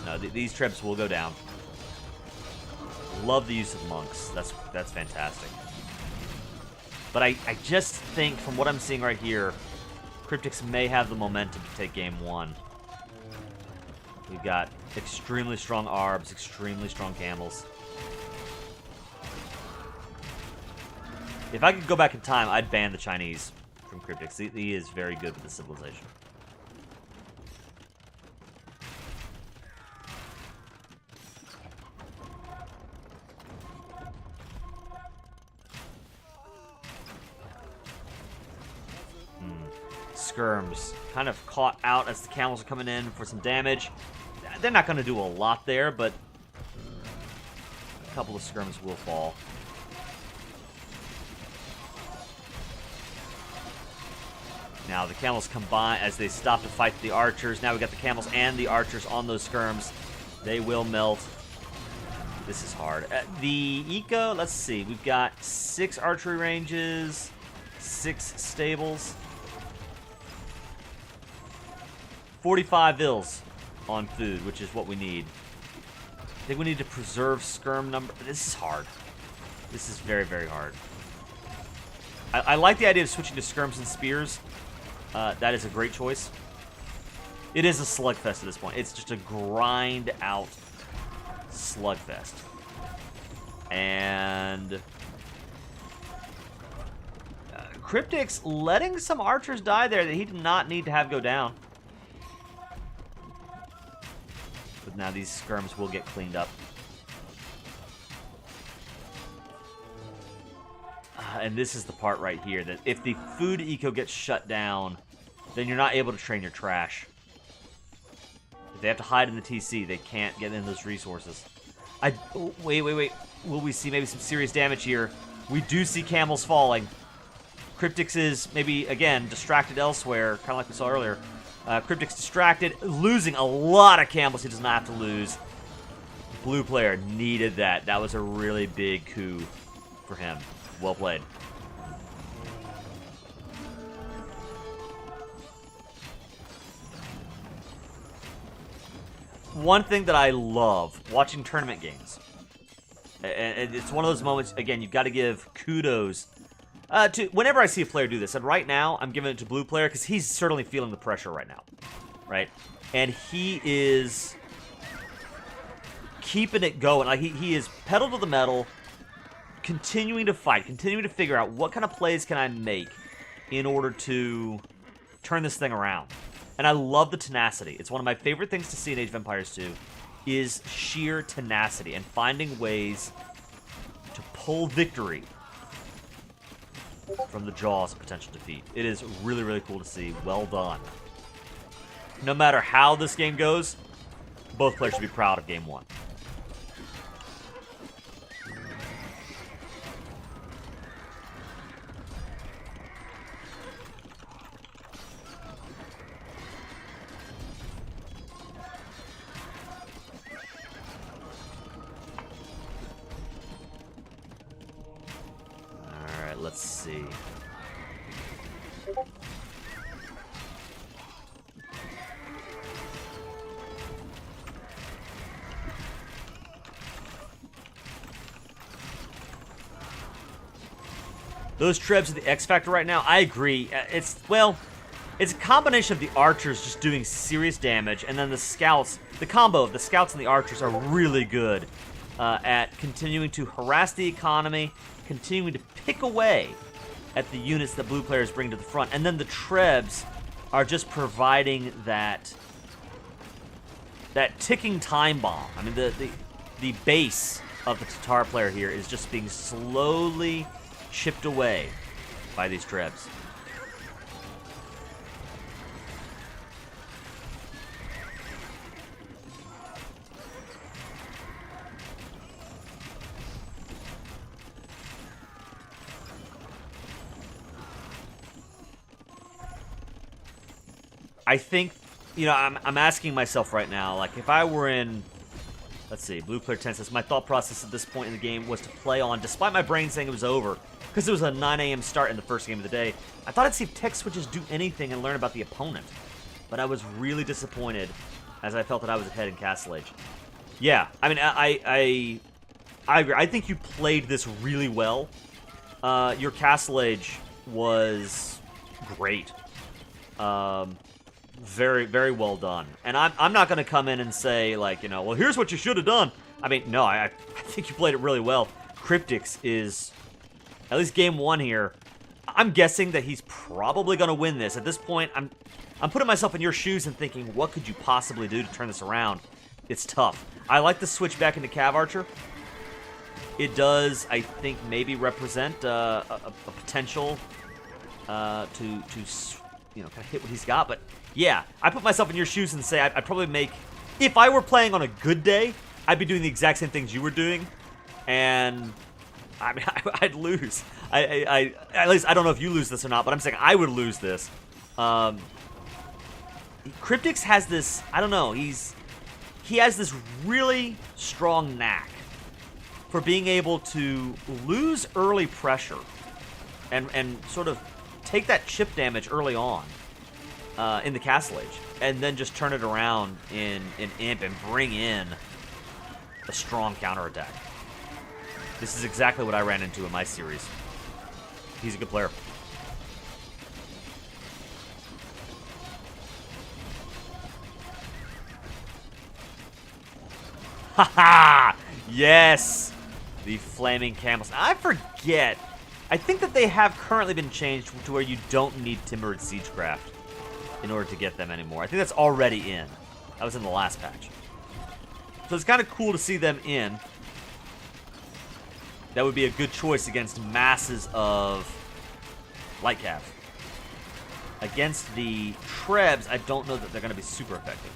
No, these trebs will go down. Love the use of monks. That's fantastic. But I just think, from what I'm seeing right here, Kryptix may have the momentum to take game 1. We've got extremely strong arbs, extremely strong camels. If I could go back in time, I'd ban the Chinese from Kryptix. He is very good with the civilization. Skirms kind of caught out as the camels are coming in for some damage. They're not going to do a lot there, but a couple of skirms will fall. Now the camels combine as they stop to fight the archers. Now we got the camels and the archers on those skirms. They will melt. This is hard. The eco, let's see. We've got 6 archery ranges, 6 stables. 45 ills on food, which is what we need. I think we need to preserve skirm number. This is hard. This is very, very hard. I like the idea of switching to skirms and spears. That is a great choice. It is a slugfest at this point. It's just a grind out slugfest. And Kryptix letting some archers die there that he did not need to have go down. But now these skirms will get cleaned up. And this is the part right here that if the food eco gets shut down, then you're not able to train your trash. If they have to hide in the TC, they can't get in those resources. Wait. Will we see maybe some serious damage here? We do see camels falling. Kryptix is maybe, again, distracted elsewhere, kind of like we saw earlier. Kryptix distracted, losing a lot of camels he does not have to lose. Blue player needed that. That was a really big coup for him. Well played. One thing that I love watching tournament games, and it's one of those moments, again, you've got to give kudos to whenever I see a player do this. And right now, I'm giving it to Blue Player because he's certainly feeling the pressure right now, right? And he is keeping it going. Like he is pedal to the metal, continuing to fight, continuing to figure out what kind of plays can I make in order to turn this thing around. And I love the tenacity. It's one of my favorite things to see in Age of Empires 2 is sheer tenacity and finding ways to pull victory from the jaws of potential defeat. It is really, really cool to see. Well done. No matter how this game goes, both players should be proud of Game 1. Let's see. Those trebs are the X factor right now. I agree. It's a combination of the archers just doing serious damage, and then the scouts. The combo of the scouts and the archers are really good at continuing to harass the economy, continuing to pick away at the units that blue players bring to the front. And then the trebs are just providing that ticking time bomb. I mean, the base of the Tatar player here is just being slowly chipped away by these trebs. I think, I'm asking myself right now, like, if I were in, let's see, BluePlayer10 says, my thought process at this point in the game was to play on, despite my brain saying it was over, because it was a 9 a.m. start in the first game of the day, I thought I'd see if tech switches do anything and learn about the opponent. But I was really disappointed, as I felt that I was ahead in Castle Age. Yeah, I mean, I agree. I think you played this really well. Your Castle Age was great. Very, very well done. And I'm not going to come in and say, like, well, here's what you should have done. I mean, no, I think you played it really well. Kryptix is, at least game 1 here, I'm guessing that he's probably going to win this. At this point, I'm putting myself in your shoes and thinking, what could you possibly do to turn this around? It's tough. I like the switch back into Cav Archer. It does, I think, maybe represent a potential to kind of hit what he's got, but yeah, I put myself in your shoes and say I'd probably make, if I were playing on a good day, I'd be doing the exact same things you were doing, and I mean, I'd lose. At least I don't know if you lose this or not, but I'm saying I would lose this. Kryptix has this, I don't know, he has this really strong knack for being able to lose early pressure and sort of take that chip damage early on in the Castle Age, and then just turn it around in Imp and bring in a strong counterattack. This is exactly what I ran into in my series. He's a good player. Haha! Yes! The flaming camels. I forget. I think that they have currently been changed to where you don't need Timbered Siegecraft in order to get them anymore. I think that's already in. That was in the last patch. So it's kind of cool to see them in. That would be a good choice against masses of Light Cav. Against the Trebs, I don't know that they're going to be super effective.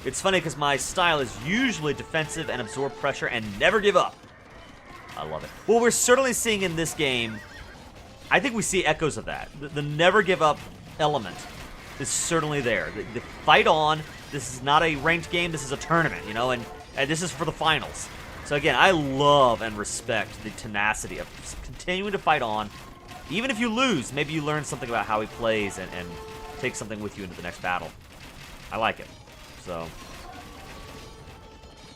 It's funny because my style is usually defensive and absorb pressure and never give up. I love it. Well, we're certainly seeing in this game, I think we see echoes of that. The never give up element is certainly there. The fight on. This is not a ranked game. This is a tournament, you know, and this is for the finals. So again, I love and respect the tenacity of continuing to fight on. Even if you lose, maybe you learn something about how he plays and take something with you into the next battle. I like it. So,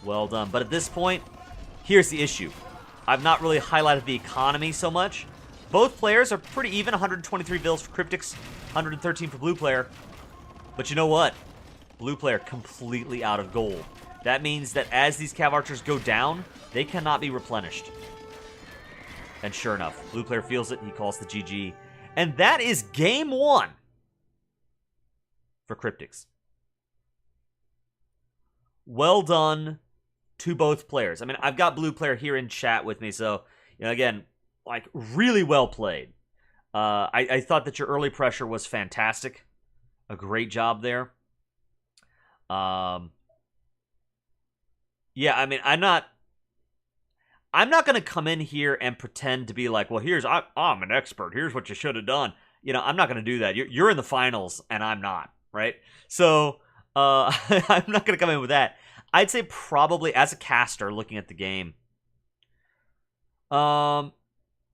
well done. But at this point, here's the issue. I've not really highlighted the economy so much. Both players are pretty even. 123 bills for Kryptix, 113 for BluePlayer. But you know what? BluePlayer completely out of gold. That means that as these Cav Archers go down, they cannot be replenished. And sure enough, BluePlayer feels it. He calls the GG. And that is game one for Kryptix. Well done to both players. I mean, I've got BluePlayer here in chat with me, so, you know, again, like, really well played. I thought that your early pressure was fantastic. A great job there. Yeah, I mean, I'm not going to come in here and pretend to be like, well, I'm an expert. Here's what you should have done. You know, I'm not going to do that. You're in the finals, and I'm not, right? So, I'm not going to come in with that. I'd say probably as a caster looking at the game,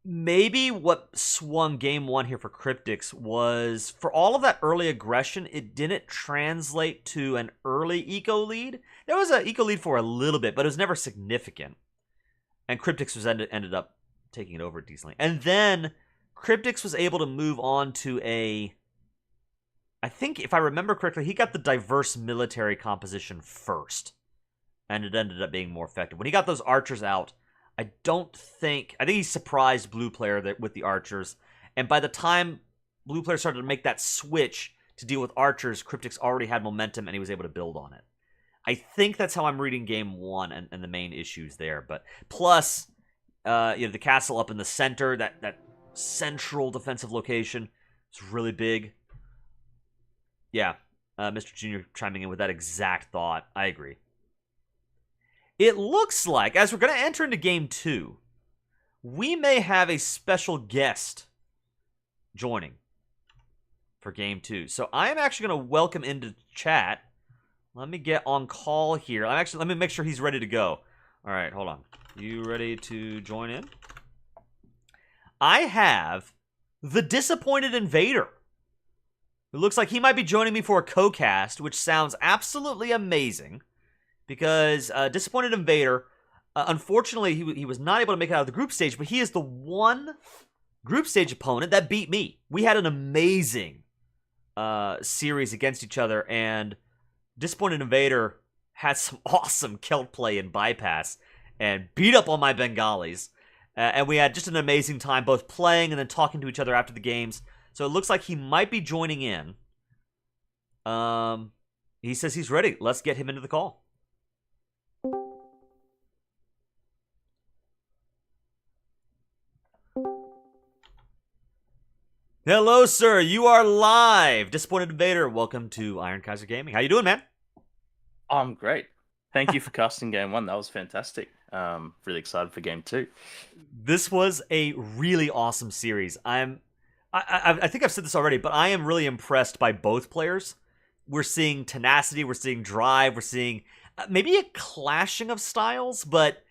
maybe what swung game one here for Kryptix was for all of that early aggression, it didn't translate to an early eco lead. There was an eco lead for a little bit, but it was never significant. And Kryptix was ended up taking it over decently. And then Kryptix was able to move on to I think, if I remember correctly, he got the diverse military composition first. And it ended up being more effective. When he got those archers out, I think he surprised BluePlayer with the archers. And by the time BluePlayer started to make that switch to deal with archers, Kryptix already had momentum and he was able to build on it. I think that's how I'm reading game one and the main issues there. But plus, you know, the castle up in the center, that central defensive location is really big. Yeah, Mr. Junior chiming in with that exact thought. I agree. It looks like, as we're going to enter into game two, we may have a special guest joining for game two. So I am actually going to welcome into chat. Let me get on call here. Let me make sure he's ready to go. All right, hold on. You ready to join in? I have the Disappointed Invader. It looks like he might be joining me for a co-cast, which sounds absolutely amazing. Because Disappointed Invader, unfortunately, he was not able to make it out of the group stage, but he is the one group stage opponent that beat me. We had an amazing series against each other, and Disappointed Invader had some awesome Celt play and bypass, and beat up on my Bengalis. And we had just an amazing time both playing and then talking to each other after the games. So it looks like he might be joining in. He says he's ready. Let's get him into the call. Hello, sir. You are live. Disappointed Invader, welcome to Iron Kaiser Gaming. How you doing, man? I'm great. Thank you for casting game one. That was fantastic. Really excited for game two. This was a really awesome series. I think I've said this already, but I am really impressed by both players. We're seeing tenacity, we're seeing drive, we're seeing maybe a clashing of styles, but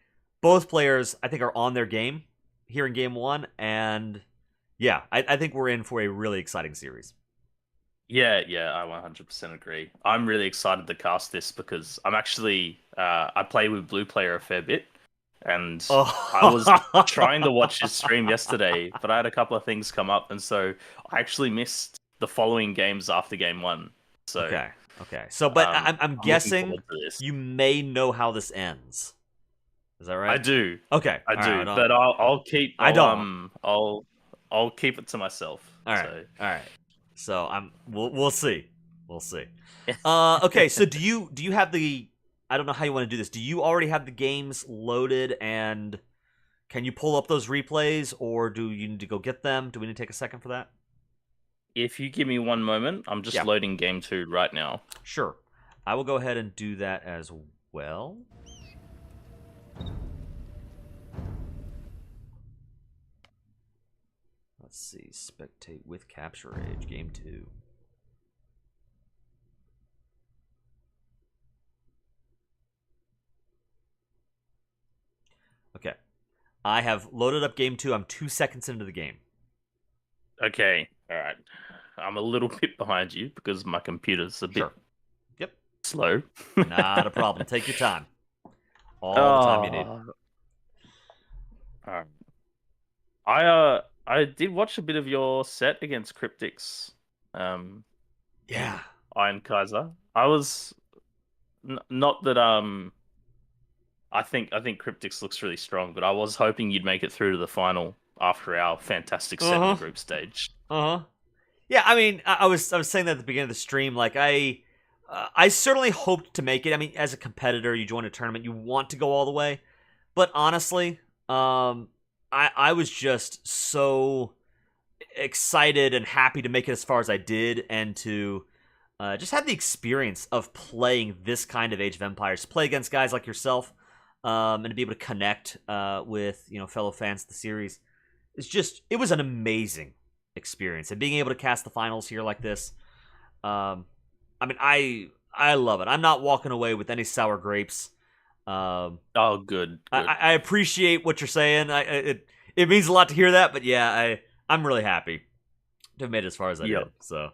both players, I think, are on their game here in game one. And yeah, I think we're in for a really exciting series. Yeah, I 100% agree. I'm really excited to cast this because I'm actually I play with BluePlayer a fair bit, and I was trying to watch his stream yesterday, but I had a couple of things come up, and so I actually missed the following games after game one. So okay. So, but I'm I'm looking guessing forward to this. you may know how this ends. Is that right? I do, Okay, I all right, do, but I'll keep I don't. I'll keep it to myself. All right, So all right. So we'll see, we'll see. Okay, so do you have the? I don't know how you want to do this. Do you already have the games loaded, and can you pull up those replays, or do you need to go get them? Do we need to take a second for that? if you give me one moment, I'm just Yeah. loading game 2 right now. Sure. I will go ahead and do that as well. Let's see. Spectate with Capture Age, Game 2. Okay. I have loaded up Game 2. I'm 2 seconds into the game. Okay, all right. I'm a little bit behind you because my computer's a bit Sure. Yep. slow. Not a problem. Take your time. All the time you need. I did watch a bit of your set against Cryptix. Yeah. Iron Kaiser. I was not that I think Cryptix looks really strong, but I was hoping you'd make it through to the final after our fantastic set in the group stage. Yeah, I mean, I was saying that at the beginning of the stream. Like, I certainly hoped to make it. I mean, as a competitor, you join a tournament, you want to go all the way. But honestly, I was just so excited and happy to make it as far as I did, and to just have the experience of playing this kind of Age of Empires, to play against guys like yourself, and to be able to connect with fellow fans of the series. It was an amazing experience, and being able to cast the finals here like this, I mean, I love it. I'm not walking away with any sour grapes. Oh, good. I appreciate what you're saying. It means a lot to hear that, but yeah, I'm really happy to have made it as far as I did. So,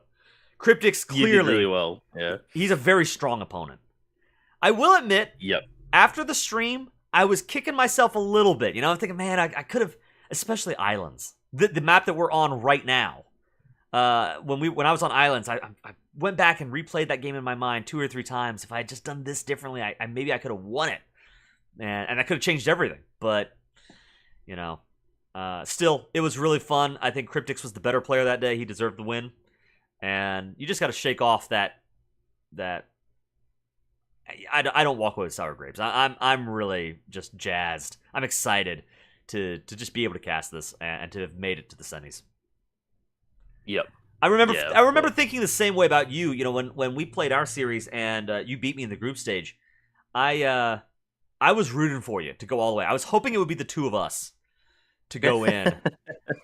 Cryptix clearly, you did really well. Yeah, he's a very strong opponent. I will admit, after the stream, I was kicking myself a little bit. I'm thinking, man, I could have, especially Islands, the map that we're on right now. When I was on Islands, I went back and replayed that game in my mind 2 or 3 times. If I had just done this differently, maybe I could have won it, and I could have changed everything. But still, it was really fun. I think Cryptix was the better player that day. He deserved the win, and you just got to shake off that. I don't walk away with sour grapes. I'm really just jazzed. I'm excited to just be able to cast this and to have made it to the semis. I remember thinking the same way about you. When we played our series and you beat me in the group stage, I was rooting for you to go all the way. I was hoping it would be the two of us to go in.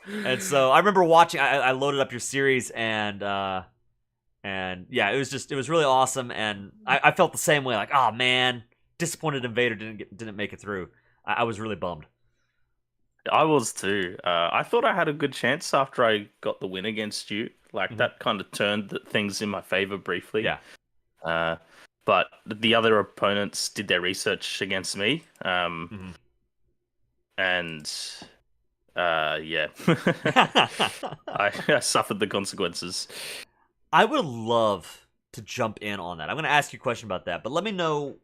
And so I remember watching. I loaded up your series, and yeah, it was really awesome. And I felt the same way. Like, oh man, disappointed Invader didn't make it through. I was really bummed. I was too. I thought I had a good chance after I got the win against you. Like, that kind of turned things in my favor briefly. Yeah. But the other opponents did their research against me. And yeah, I suffered the consequences. I would love to jump in on that. I'm going to ask you a question about that, but let me know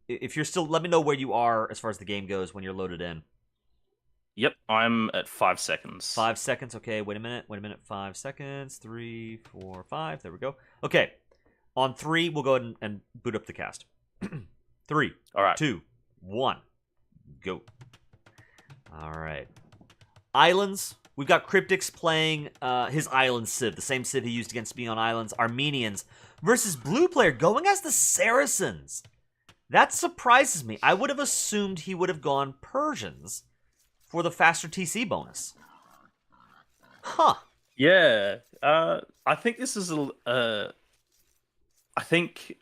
if you're still. Let me know where you are as far as the game goes when you're loaded in. Yep, I'm at 5 seconds. 5 seconds. Okay, wait a minute. 5 seconds. 3, 4, 5. There we go. Okay, on 3, we'll go ahead and boot up the cast. 3. All right. 2, 1, go. All right. Islands. We've got Cryptix playing his Island Civ, the same Civ he used against me on Islands. Armenians versus BluePlayer going as the Saracens. That surprises me. I would have assumed he would have gone Persians for the faster TC bonus. Huh. Yeah. I think this is I think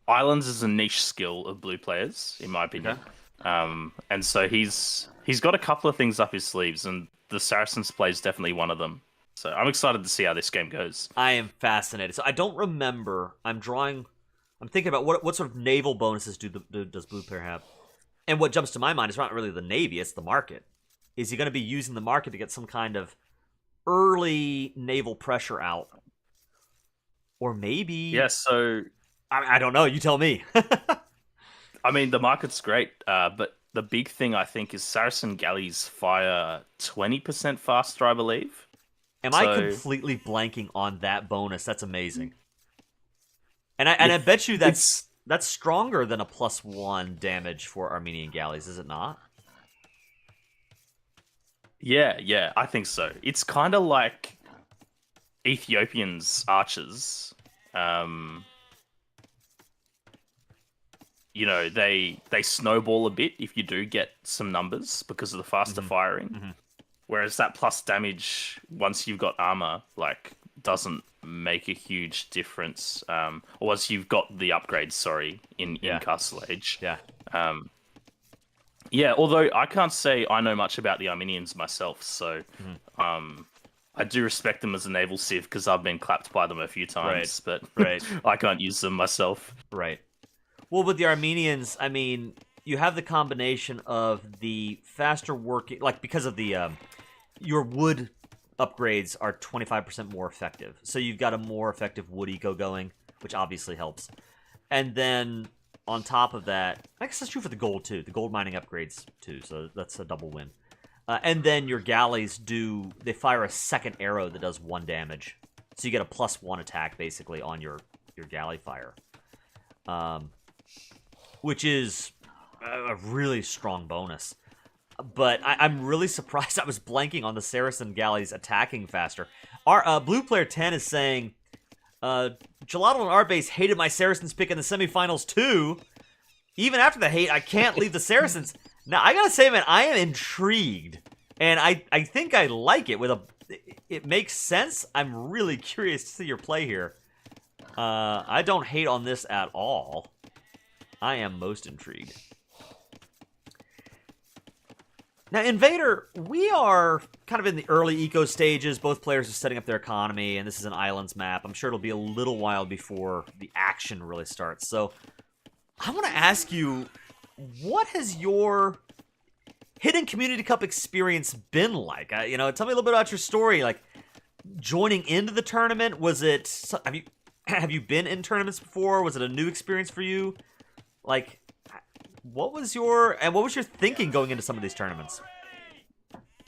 Islands is a niche skill of BluePlayers, in my opinion. And so he's got a couple of things up his sleeves, and the Saracens play is definitely one of them. So I'm excited to see how this game goes. I am fascinated. So I don't remember. I'm thinking about what sort of naval bonuses does BluePlayer have? And what jumps to my mind is not really the Navy, it's the market. Is he going to be using the market to get some kind of early naval pressure out? Or maybe... Yeah, so... I don't know. You tell me. I mean, the market's great, but the big thing, I think, is Saracen galleys fire 20% faster, I believe. Am I completely blanking on that bonus? That's amazing. And I bet you that's stronger than a +1 damage for Armenian galleys, is it not? Yeah, I think so. It's kind of like Ethiopians' archers. You know, they snowball a bit if you do get some numbers because of the faster firing. Mm-hmm. Whereas that plus damage, once you've got armor, like, doesn't make a huge difference. Or once you've got the upgrades, in Castle Age. Yeah. Yeah, although I can't say I know much about the Armenians myself, so I do respect them as a naval civ because I've been clapped by them a few times, but I can't use them myself. Right. Well, with the Armenians, I mean, you have the combination of the faster working, like, because of the your wood upgrades are 25% more effective, so you've got a more effective wood eco going, which obviously helps. And then on top of that, I guess that's true for the gold too. The gold mining upgrades too, so that's a double win. And then your galleys they fire a second arrow that does 1 damage, so you get a +1 attack basically on your galley fire, which is a really strong bonus. But I'm really surprised I was blanking on the Saracen galleys attacking faster. Our BluePlayer10 is saying, Gelato and Arbase hated my Saracens pick in the semifinals too. Even after the hate, I can't leave the Saracens. Now, I gotta say, man, I am intrigued. And I think I like it. It makes sense. I'm really curious to see your play here. I don't hate on this at all. I am most intrigued. Now, Invader, we are kind of in the early eco stages. Both players are setting up their economy, and this is an islands map. I'm sure it'll be a little while before the action really starts. So, I want to ask you, what has your Hidden Community Cup experience been like? Tell me a little bit about your story. Like, joining into the tournament, was it... Have you been in tournaments before? Was it a new experience for you? Like... What was your thinking going into some of these tournaments?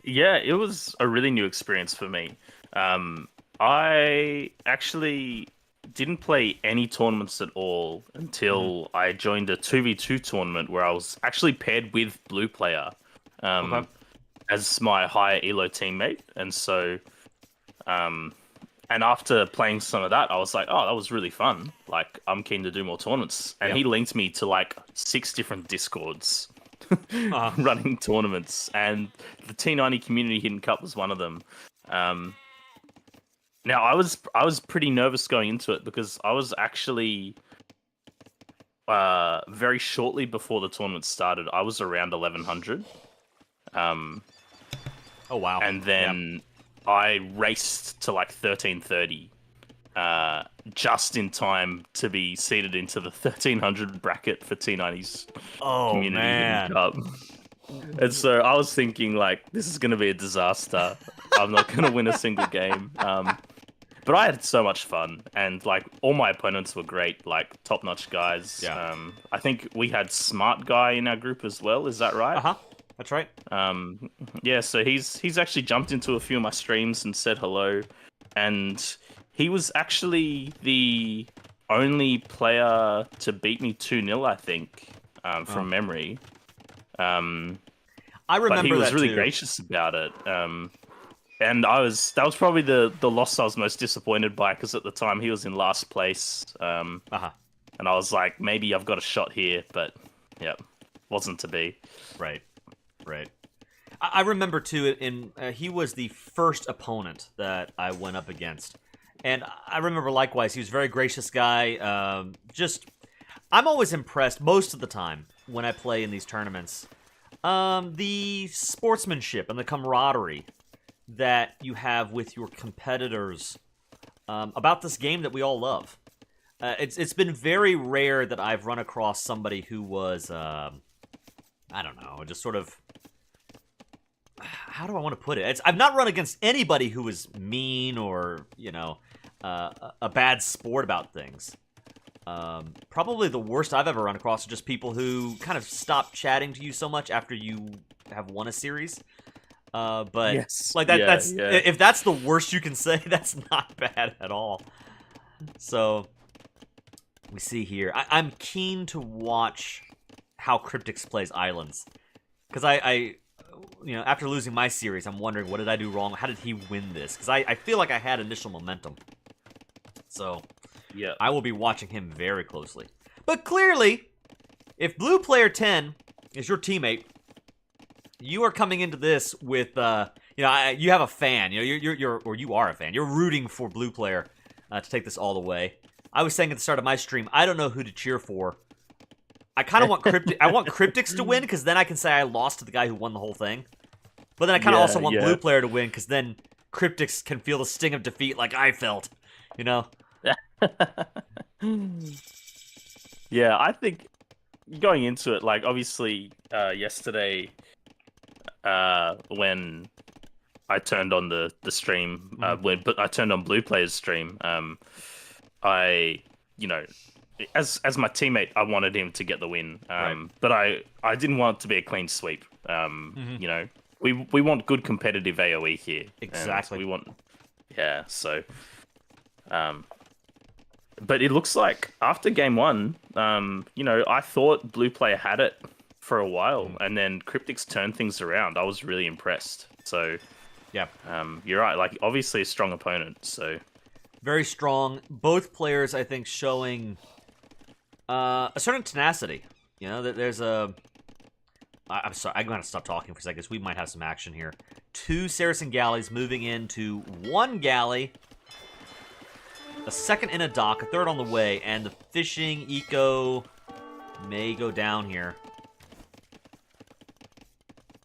Yeah, it was a really new experience for me. I actually didn't play any tournaments at all until I joined a 2v2 tournament where I was actually paired with BluePlayer as my higher elo teammate. And so, and after playing some of that, I was like, oh, that was really fun. Like, I'm keen to do more tournaments. And he linked me to like 6 different Discords running tournaments. And the T90 Community Hidden Cup was one of them. Now, I was pretty nervous going into it because I was actually very shortly before the tournament started, I was around 1100. Oh, wow. And then... I raced to like 1330 just in time to be seeded into the 1300 bracket for T90's Community Hidden Cup. And so I was thinking, like, this is going to be a disaster. I'm not going to win a single game. But I had so much fun, and like all my opponents were great, like top-notch guys. Yeah. I think we had Smart Guy in our group as well. Is that right? Uh-huh. That's right. Yeah, so he's actually jumped into a few of my streams and said hello, and he was actually the only player to beat me 2-0, I think, from memory. I remember but he was that really too. gracious about it. And that was probably the loss I was most disappointed by, because at the time he was in last place. And I was like, maybe I've got a shot here, but yeah, wasn't to be. Right. I remember too. He was the first opponent that I went up against, and I remember likewise. He was a very gracious guy. I'm always impressed most of the time when I play in these tournaments. The sportsmanship and the camaraderie that you have with your competitors about this game that we all love. It's been very rare that I've run across somebody who was, I don't know, just sort of, how do I want to put it? I've not run against anybody who was mean or, a bad sport about things. Probably the worst I've ever run across are just people who kind of stop chatting to you so much after you have won a series. But yes. like that's if that's the worst you can say, that's not bad at all. So we see here. I'm keen to watch how Kryptix plays Islands, because I after losing my series, I'm wondering, what did I do wrong? How did he win this? Because I feel like I had initial momentum. So yeah, I will be watching him very closely. But clearly, if BluePlayer10 is your teammate, you are coming into this with, you have a fan. You are a fan. You're rooting for BluePlayer to take this all the way. I was saying at the start of my stream, I don't know who to cheer for. I kind of want Kryptix to win, because then I can say I lost to the guy who won the whole thing. But then I kind of also want BluePlayer to win, because then Kryptix can feel the sting of defeat like I felt. Yeah, I think going into it, like, obviously, yesterday, when I turned on the stream, when I turned on BluePlayer's stream, as my teammate, I wanted him to get the win, right. But I didn't want it to be a clean sweep. We want good competitive AOE here. Exactly. We want, so. But it looks like after game one, I thought BluePlayer had it for a while, and then Kryptix turned things around. I was really impressed. So, yeah, you're right. Like, obviously a strong opponent. So, very strong. Both players, I think, showing a certain tenacity. There's a. I'm sorry, I'm going to stop talking for a second, because we might have some action here. 2 Saracen galleys moving into 1 galley. A second in a dock, a third on the way, and the fishing eco may go down here.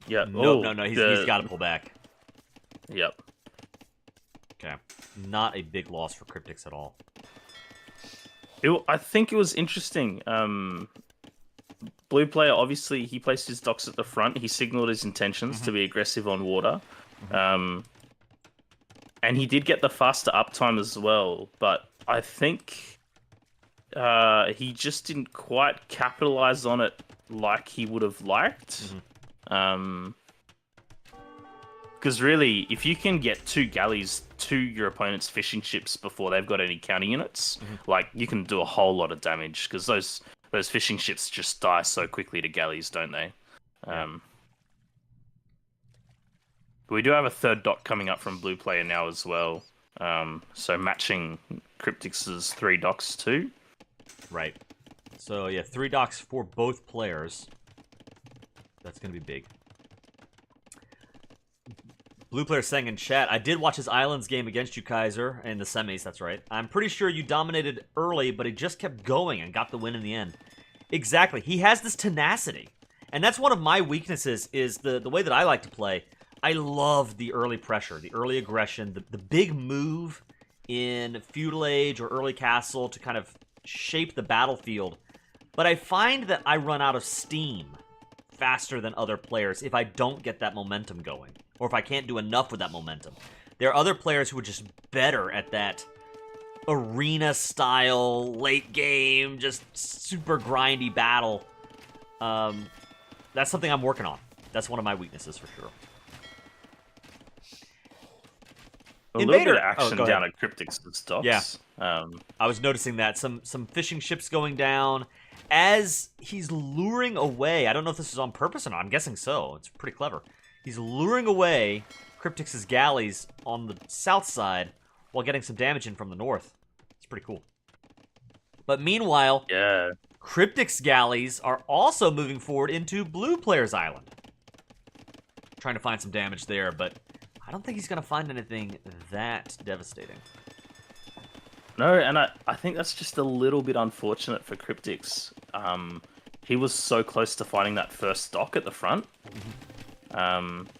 Yeah. No. He's got to pull back. Yep. Okay. Not a big loss for Kryptix at all. I think it was interesting. BluePlayer, obviously, he placed his docks at the front. He signaled his intentions to be aggressive on water. And he did get the faster uptime as well, but I think he just didn't quite capitalize on it like he would have liked. Because really, if you can get 2 galleys to your opponent's fishing ships before they've got any counter units, like, you can do a whole lot of damage, because those fishing ships just die so quickly to galleys, don't they? But we do have a third dock coming up from BluePlayer now as well. So matching Kryptix's 3 docks too. Right. So yeah, 3 docks for both players. That's going to be big. BluePlayer saying in chat, I did watch his Islands game against you, Kaiser, in the semis, that's right. I'm pretty sure you dominated early, but he just kept going and got the win in the end. Exactly. He has this tenacity. And that's one of my weaknesses, is the way that I like to play. I love the early pressure, the early aggression, the big move in Feudal Age or early Castle to kind of shape the battlefield. But I find that I run out of steam faster than other players if I don't get that momentum going, or if I can't do enough with that momentum. There are other players who are just better at that arena-style, late game, just super grindy battle. That's something I'm working on. That's one of my weaknesses for sure. A little bit of action down at Kryptix's docks. Yeah. I was noticing that. Some fishing ships going down as he's luring away. I don't know if this is on purpose or not. I'm guessing so. It's pretty clever. He's luring away Kryptix's galleys on the south side while getting some damage in from the north. It's pretty cool. But meanwhile, Kryptix galleys are also moving forward into BluePlayer's island. Trying to find some damage there, but I don't think he's going to find anything that devastating. No, and I think that's just a little bit unfortunate for Kryptix. He was so close to finding that first dock at the front.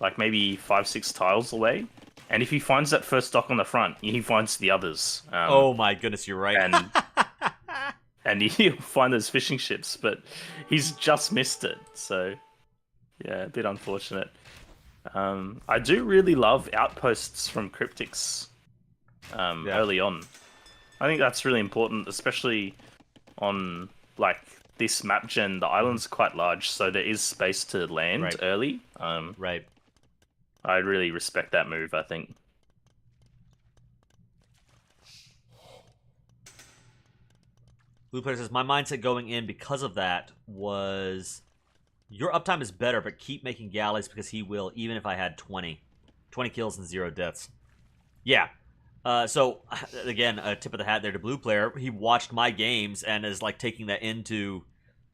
Like maybe 5-6 tiles away. And if he finds that first dock on the front, he finds the others. Oh my goodness, you're right. And he'll find those fishing ships, but he's just missed it. So, yeah, a bit unfortunate. I do really love outposts from Cryptix early on. I think that's really important, especially on like this map gen. The island's quite large, so there is space to land early. Right. I really respect that move, I think. BluePlayer says, my mindset going in because of that was your uptime is better, but keep making galleys because he will, even if I had 20 kills and 0 deaths. Yeah. So, again, a tip of the hat there to BluePlayer. He watched my games and is like taking that into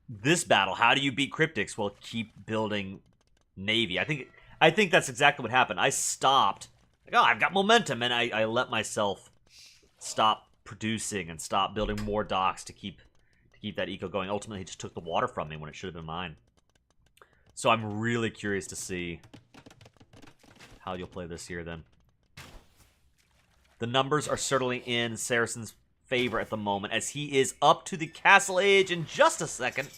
this battle. How do you beat Cryptix? Well, keep building Navy. I think that's exactly what happened. I stopped. Like, oh, I've got momentum, and I let myself stop producing and stop building more docks to keep that eco going. Ultimately, he just took the water from me when it should have been mine. So I'm really curious to see how you'll play this here then. The numbers are certainly in Saracen's favor at the moment, as he is up to the castle age in just a second.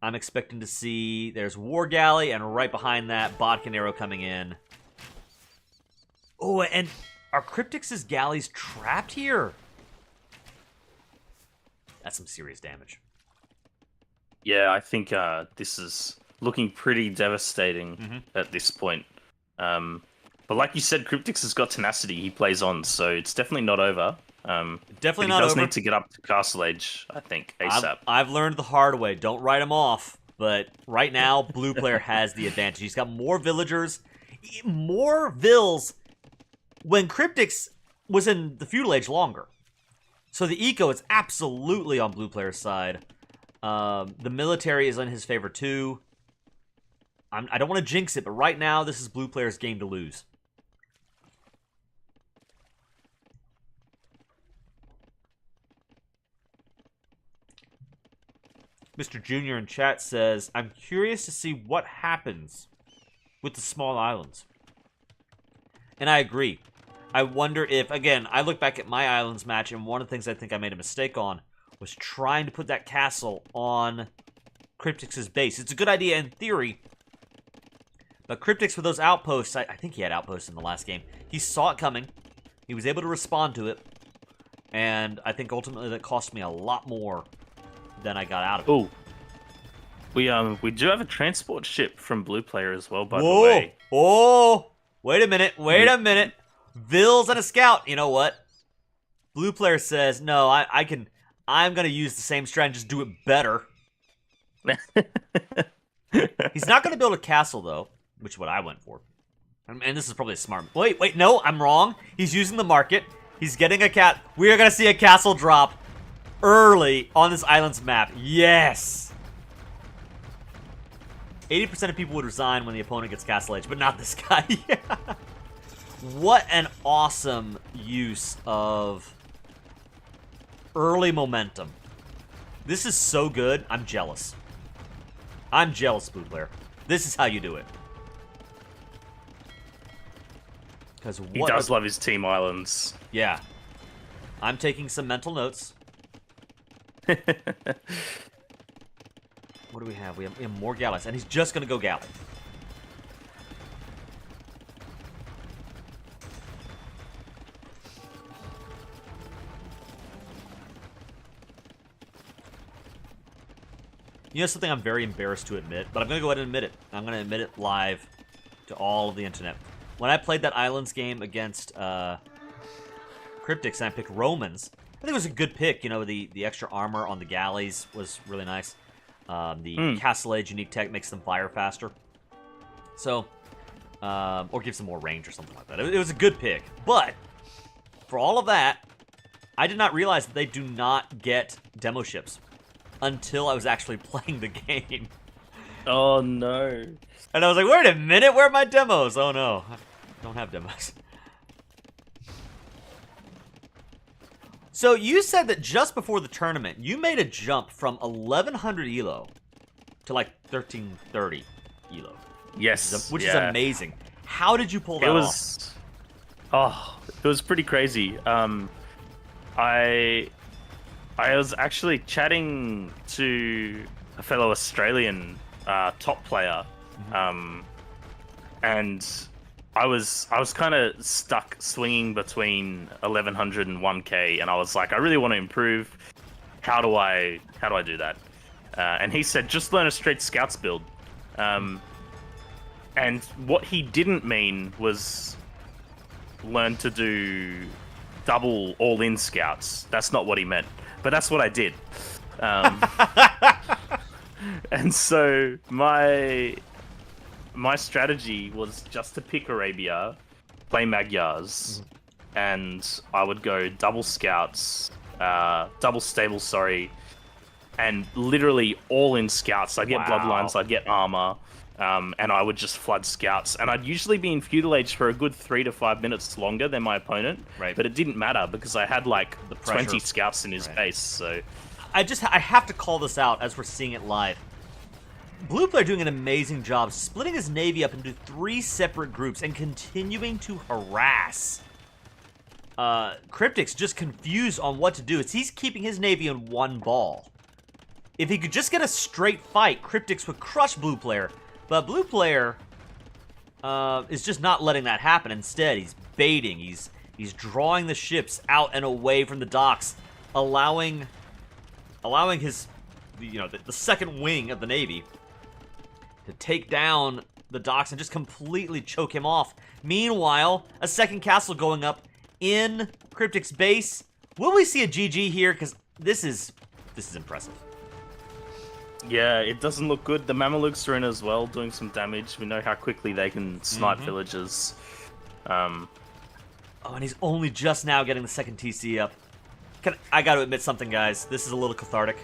I'm expecting to see there's War Galley, and right behind that, Bodkin Arrow coming in. Oh, and are Cryptix's galleys trapped here? That's some serious damage. Yeah, I think this is looking pretty devastating at this point. But like you said, Cryptix has got tenacity. He plays on, so it's definitely not over. Definitely not over. He does need to get up to castle age, I think, ASAP. I've learned the hard way. Don't write him off. But right now, BluePlayer has the advantage. He's got more villagers, more vills, when Cryptix was in the feudal age longer. So the eco is absolutely on BluePlayer's side. The military is in his favor too. I don't want to jinx it, but right now this is BluePlayer's game to lose. Mr. Junior in chat says, I'm curious to see what happens with the small islands. And I agree. I wonder if, again, I look back at my islands match, and one of the things I think I made a mistake on was trying to put that castle on Cryptix's base. It's a good idea in theory, but Cryptix with those outposts, I think he had outposts in the last game. He saw it coming. He was able to respond to it, and I think ultimately that cost me a lot more than I got out of it. Oh, we do have a transport ship from BluePlayer as well, by the way. Oh, wait a minute, Vils and a scout. You know what? BluePlayer says, no, I'm going to use the same strategy, just do it better. He's not going to build a castle, though, which is what I went for. And this is probably a smart... Wait, no, I'm wrong. He's using the market. He's getting a cat. We are going to see a castle drop early on this island's map. Yes! 80% of people would resign when the opponent gets castle age, but not this guy. Yeah. What an awesome use of early momentum. This is so good. I'm jealous. I'm jealous, BluePlayer. This is how you do it. Because he does love his team islands. Yeah. I'm taking some mental notes. What do we have? We have more galleys, and he's just going to go galley. You know something I'm very embarrassed to admit, but I'm going to go ahead and admit it. I'm going to admit it live to all of the internet. When I played that Islands game against Cryptix and I picked Romans, I think it was a good pick. You know, the extra armor on the galleys was really nice. The Castle Age unique tech makes them fire faster. So, or gives them more range or something like that. It was a good pick. But, for all of that, I did not realize that they do not get demo ships until I was actually playing the game. Oh, no. And I was like, wait a minute, where are my demos? Oh, no. I don't have demos. So, you said that just before the tournament, you made a jump from 1100 elo to like 1330 elo. Yes. Which is amazing. How did you pull that off? It was pretty crazy. I was actually chatting to a fellow Australian top player, and I was kind of stuck swinging between 1100 and 1k, and I was like, I really want to improve. How do I do that? And he said, just learn a straight scouts build. And what he didn't mean was learn to do double all-in scouts. That's not what he meant, but that's what I did. And so my strategy was just to pick Arabia, play Magyars, and I would go double scouts, double stable, sorry, and literally all in scouts. I'd get bloodlines, I'd get armor, and I would just flood scouts. And I'd usually be in feudal age for a good 3 to 5 minutes longer than my opponent, but it didn't matter because I had like the 20 scouts in his base. So I have to call this out as we're seeing it live. BluePlayer doing an amazing job splitting his navy up into 3 separate groups and continuing to harass Kryptix, just confused on what to do. He's keeping his navy in one ball. If he could just get a straight fight, Kryptix would crush BluePlayer, but BluePlayer is just not letting that happen. Instead, he's baiting. He's drawing the ships out and away from the docks, allowing his, the second wing of the navy to take down the docks and just completely choke him off. Meanwhile, a second castle going up in Kryptix's base. Will we see a GG here? Because this is impressive. Yeah, it doesn't look good. The Mamelukes are in as well, doing some damage. We know how quickly they can snipe villages. Oh, and he's only just now getting the second TC up. I got to admit something, guys. This is a little cathartic.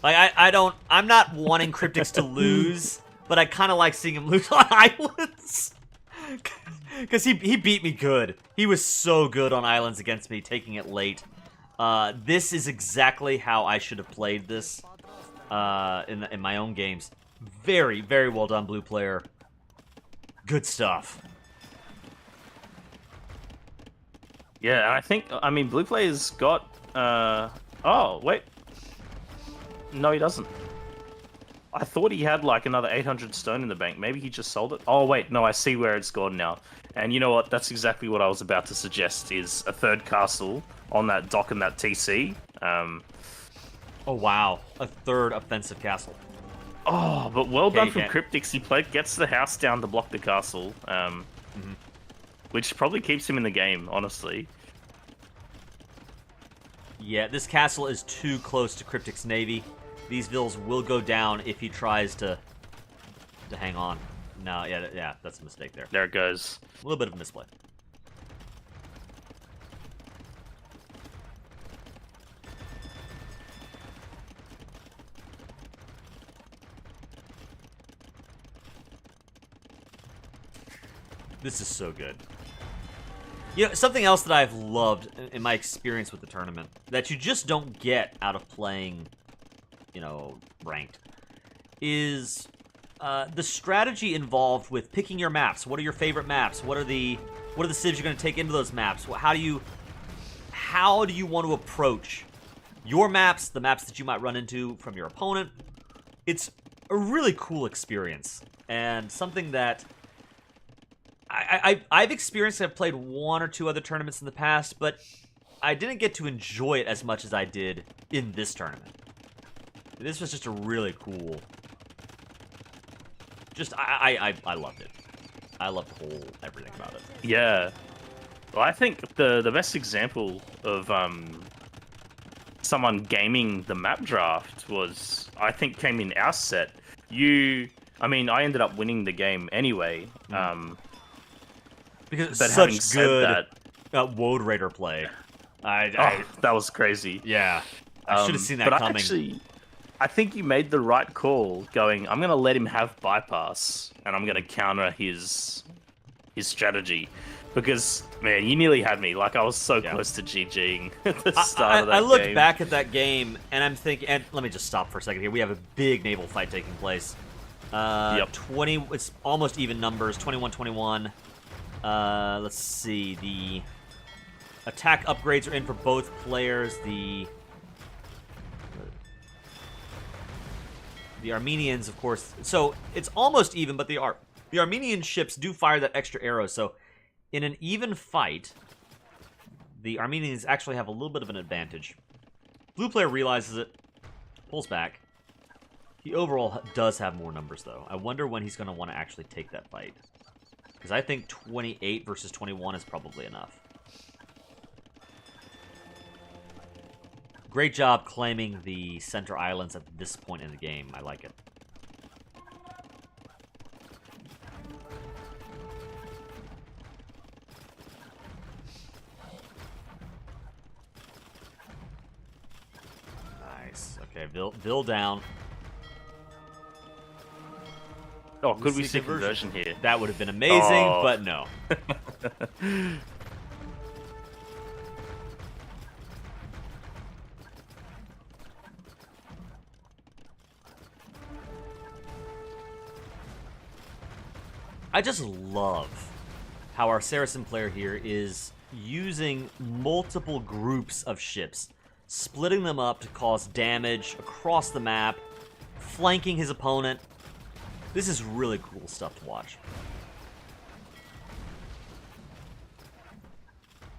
Like, I'm not wanting Kryptix to lose, but I kind of like seeing him lose on islands. Because he beat me good. He was so good on islands against me, taking it late. This is exactly how I should have played this in my own games. Very, very well done, BluePlayer. Good stuff. Yeah, I mean, BluePlayer's got... oh, wait. No, he doesn't. I thought he had like another 800 stone in the bank. Maybe he just sold it. Oh, wait. No, I see where it's gone now. And you know what? That's exactly what I was about to suggest, is a third castle on that dock and that TC. Oh, wow. A third offensive castle. Oh, but well done from Kryptix. He gets the house down to block the castle. Which probably keeps him in the game, honestly. Yeah, this castle is too close to Kryptix's navy. These vills will go down if he tries to hang on. No, yeah, that's a mistake there. There it goes. A little bit of a misplay. This is so good. You know, something else that I've loved in my experience with the tournament that you just don't get out of playing, ranked, is the strategy involved with picking your maps. What are your favorite maps? What are the civs you're going to take into those maps? How do you want to approach your maps, the maps that you might run into from your opponent? It's a really cool experience, and something that I've experienced. I've played 1 or 2 other tournaments in the past, but I didn't get to enjoy it as much as I did in this tournament. This was just a really cool. I loved it. I loved everything about it. Yeah, well, I think the best example of someone gaming the map draft came in our set. I ended up winning the game anyway. Because it's such good Woad Raider play. That was crazy. Yeah. I should have seen that coming. Actually, I think you made the right call going, I'm going to let him have bypass, and I'm going to counter his strategy. Because, man, you nearly had me. Like, I was so close to GGing at the start of that game. I looked back at that game, and I'm thinking... And let me just stop for a second here. We have a big naval fight taking place. Yep. 20. It's almost even numbers. 21-21. Let's see. The attack upgrades are in for both players. The Armenians, of course. So it's almost even, but the Armenian ships do fire that extra arrow. So in an even fight, the Armenians actually have a little bit of an advantage. Blue player realizes it, pulls back. He overall does have more numbers, though. I wonder when he's going to want to actually take that fight. Because I think 28 versus 21 is probably enough. Great job claiming the center islands at this point in the game. I like it. Nice. Okay, Vil down. Oh, could we see conversion here? That would have been amazing, but no. I just love how our Saracen player here is using multiple groups of ships, splitting them up to cause damage across the map, flanking his opponent. This is really cool stuff to watch.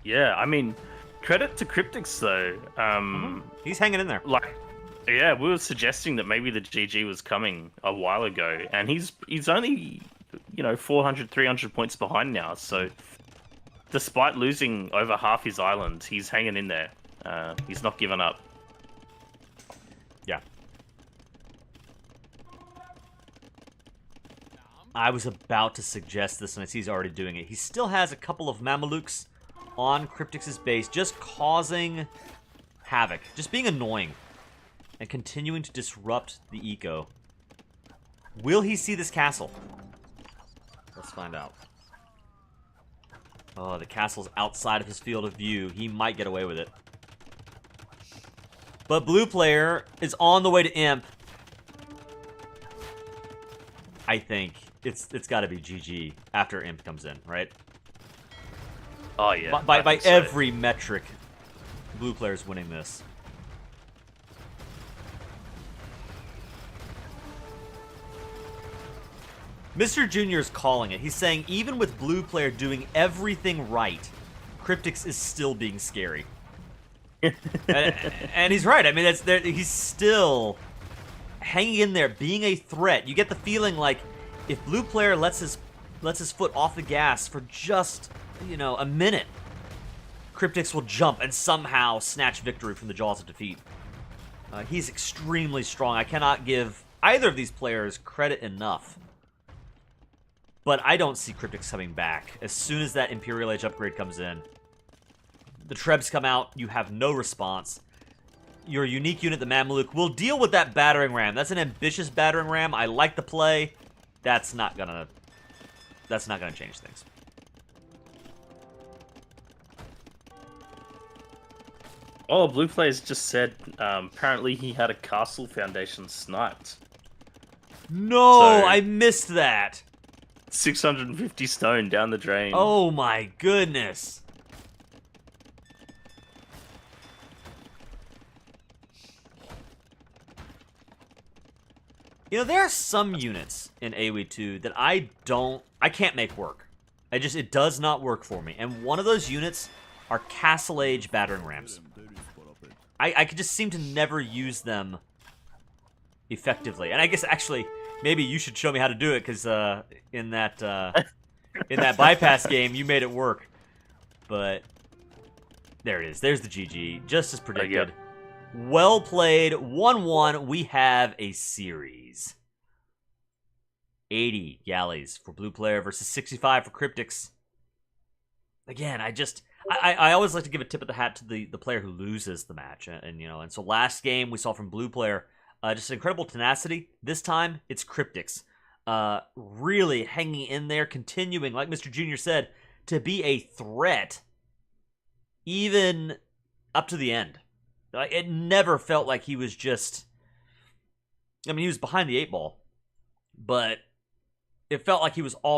Yeah, I mean, credit to Cryptix though. He's hanging in there. Like, yeah, we were suggesting that maybe the GG was coming a while ago, and he's only, 400, 300 points behind now. So, despite losing over half his island, he's hanging in there. He's not given up. Yeah. I was about to suggest this, and I see he's already doing it. He still has a couple of Mamelukes on Cryptix's base, just causing havoc, just being annoying, and continuing to disrupt the eco. Will he see this castle? Let's find out. Oh, the castle's outside of his field of view. He might get away with it. But blue player is on the way to Imp. I think it's got to be GG after Imp comes in, right? Oh yeah. By every metric, blue player's winning this. Mr. Junior is calling it. He's saying even with blue player doing everything right, Cryptix is still being scary. and he's right. I mean, he's still hanging in there, being a threat. You get the feeling like if blue player lets his foot off the gas for just, a minute, Cryptix will jump and somehow snatch victory from the jaws of defeat. He's extremely strong. I cannot give either of these players credit enough. But I don't see Cryptix coming back. As soon as that Imperial Age upgrade comes in, the Trebs come out, you have no response. Your unique unit, the Mameluke, will deal with that battering ram. That's an ambitious battering ram. I like the play. That's not gonna change things. Oh, blue players just said apparently he had a castle foundation sniped. No, I missed that. 650 stone down the drain. Oh my goodness. There are some units in AoE2 that I can't make work. It does not work for me. And one of those units are Castle Age battering rams. I could just seem to never use them effectively. And I guess actually maybe you should show me how to do it, because in that bypass game you made it work. But there it is. There's the GG, just as predicted. Yep. Well played. 1-1. We have a series. 80 galleys for blue player versus 65 for Cryptix. Again, I always like to give a tip of the hat to the player who loses the match, and so last game we saw from blue player just incredible tenacity. This time it's Cryptix, really hanging in there, continuing, like Mr. Junior said, to be a threat, even up to the end. It never felt like he was just. I mean, he was behind the 8 ball, but it felt like he was all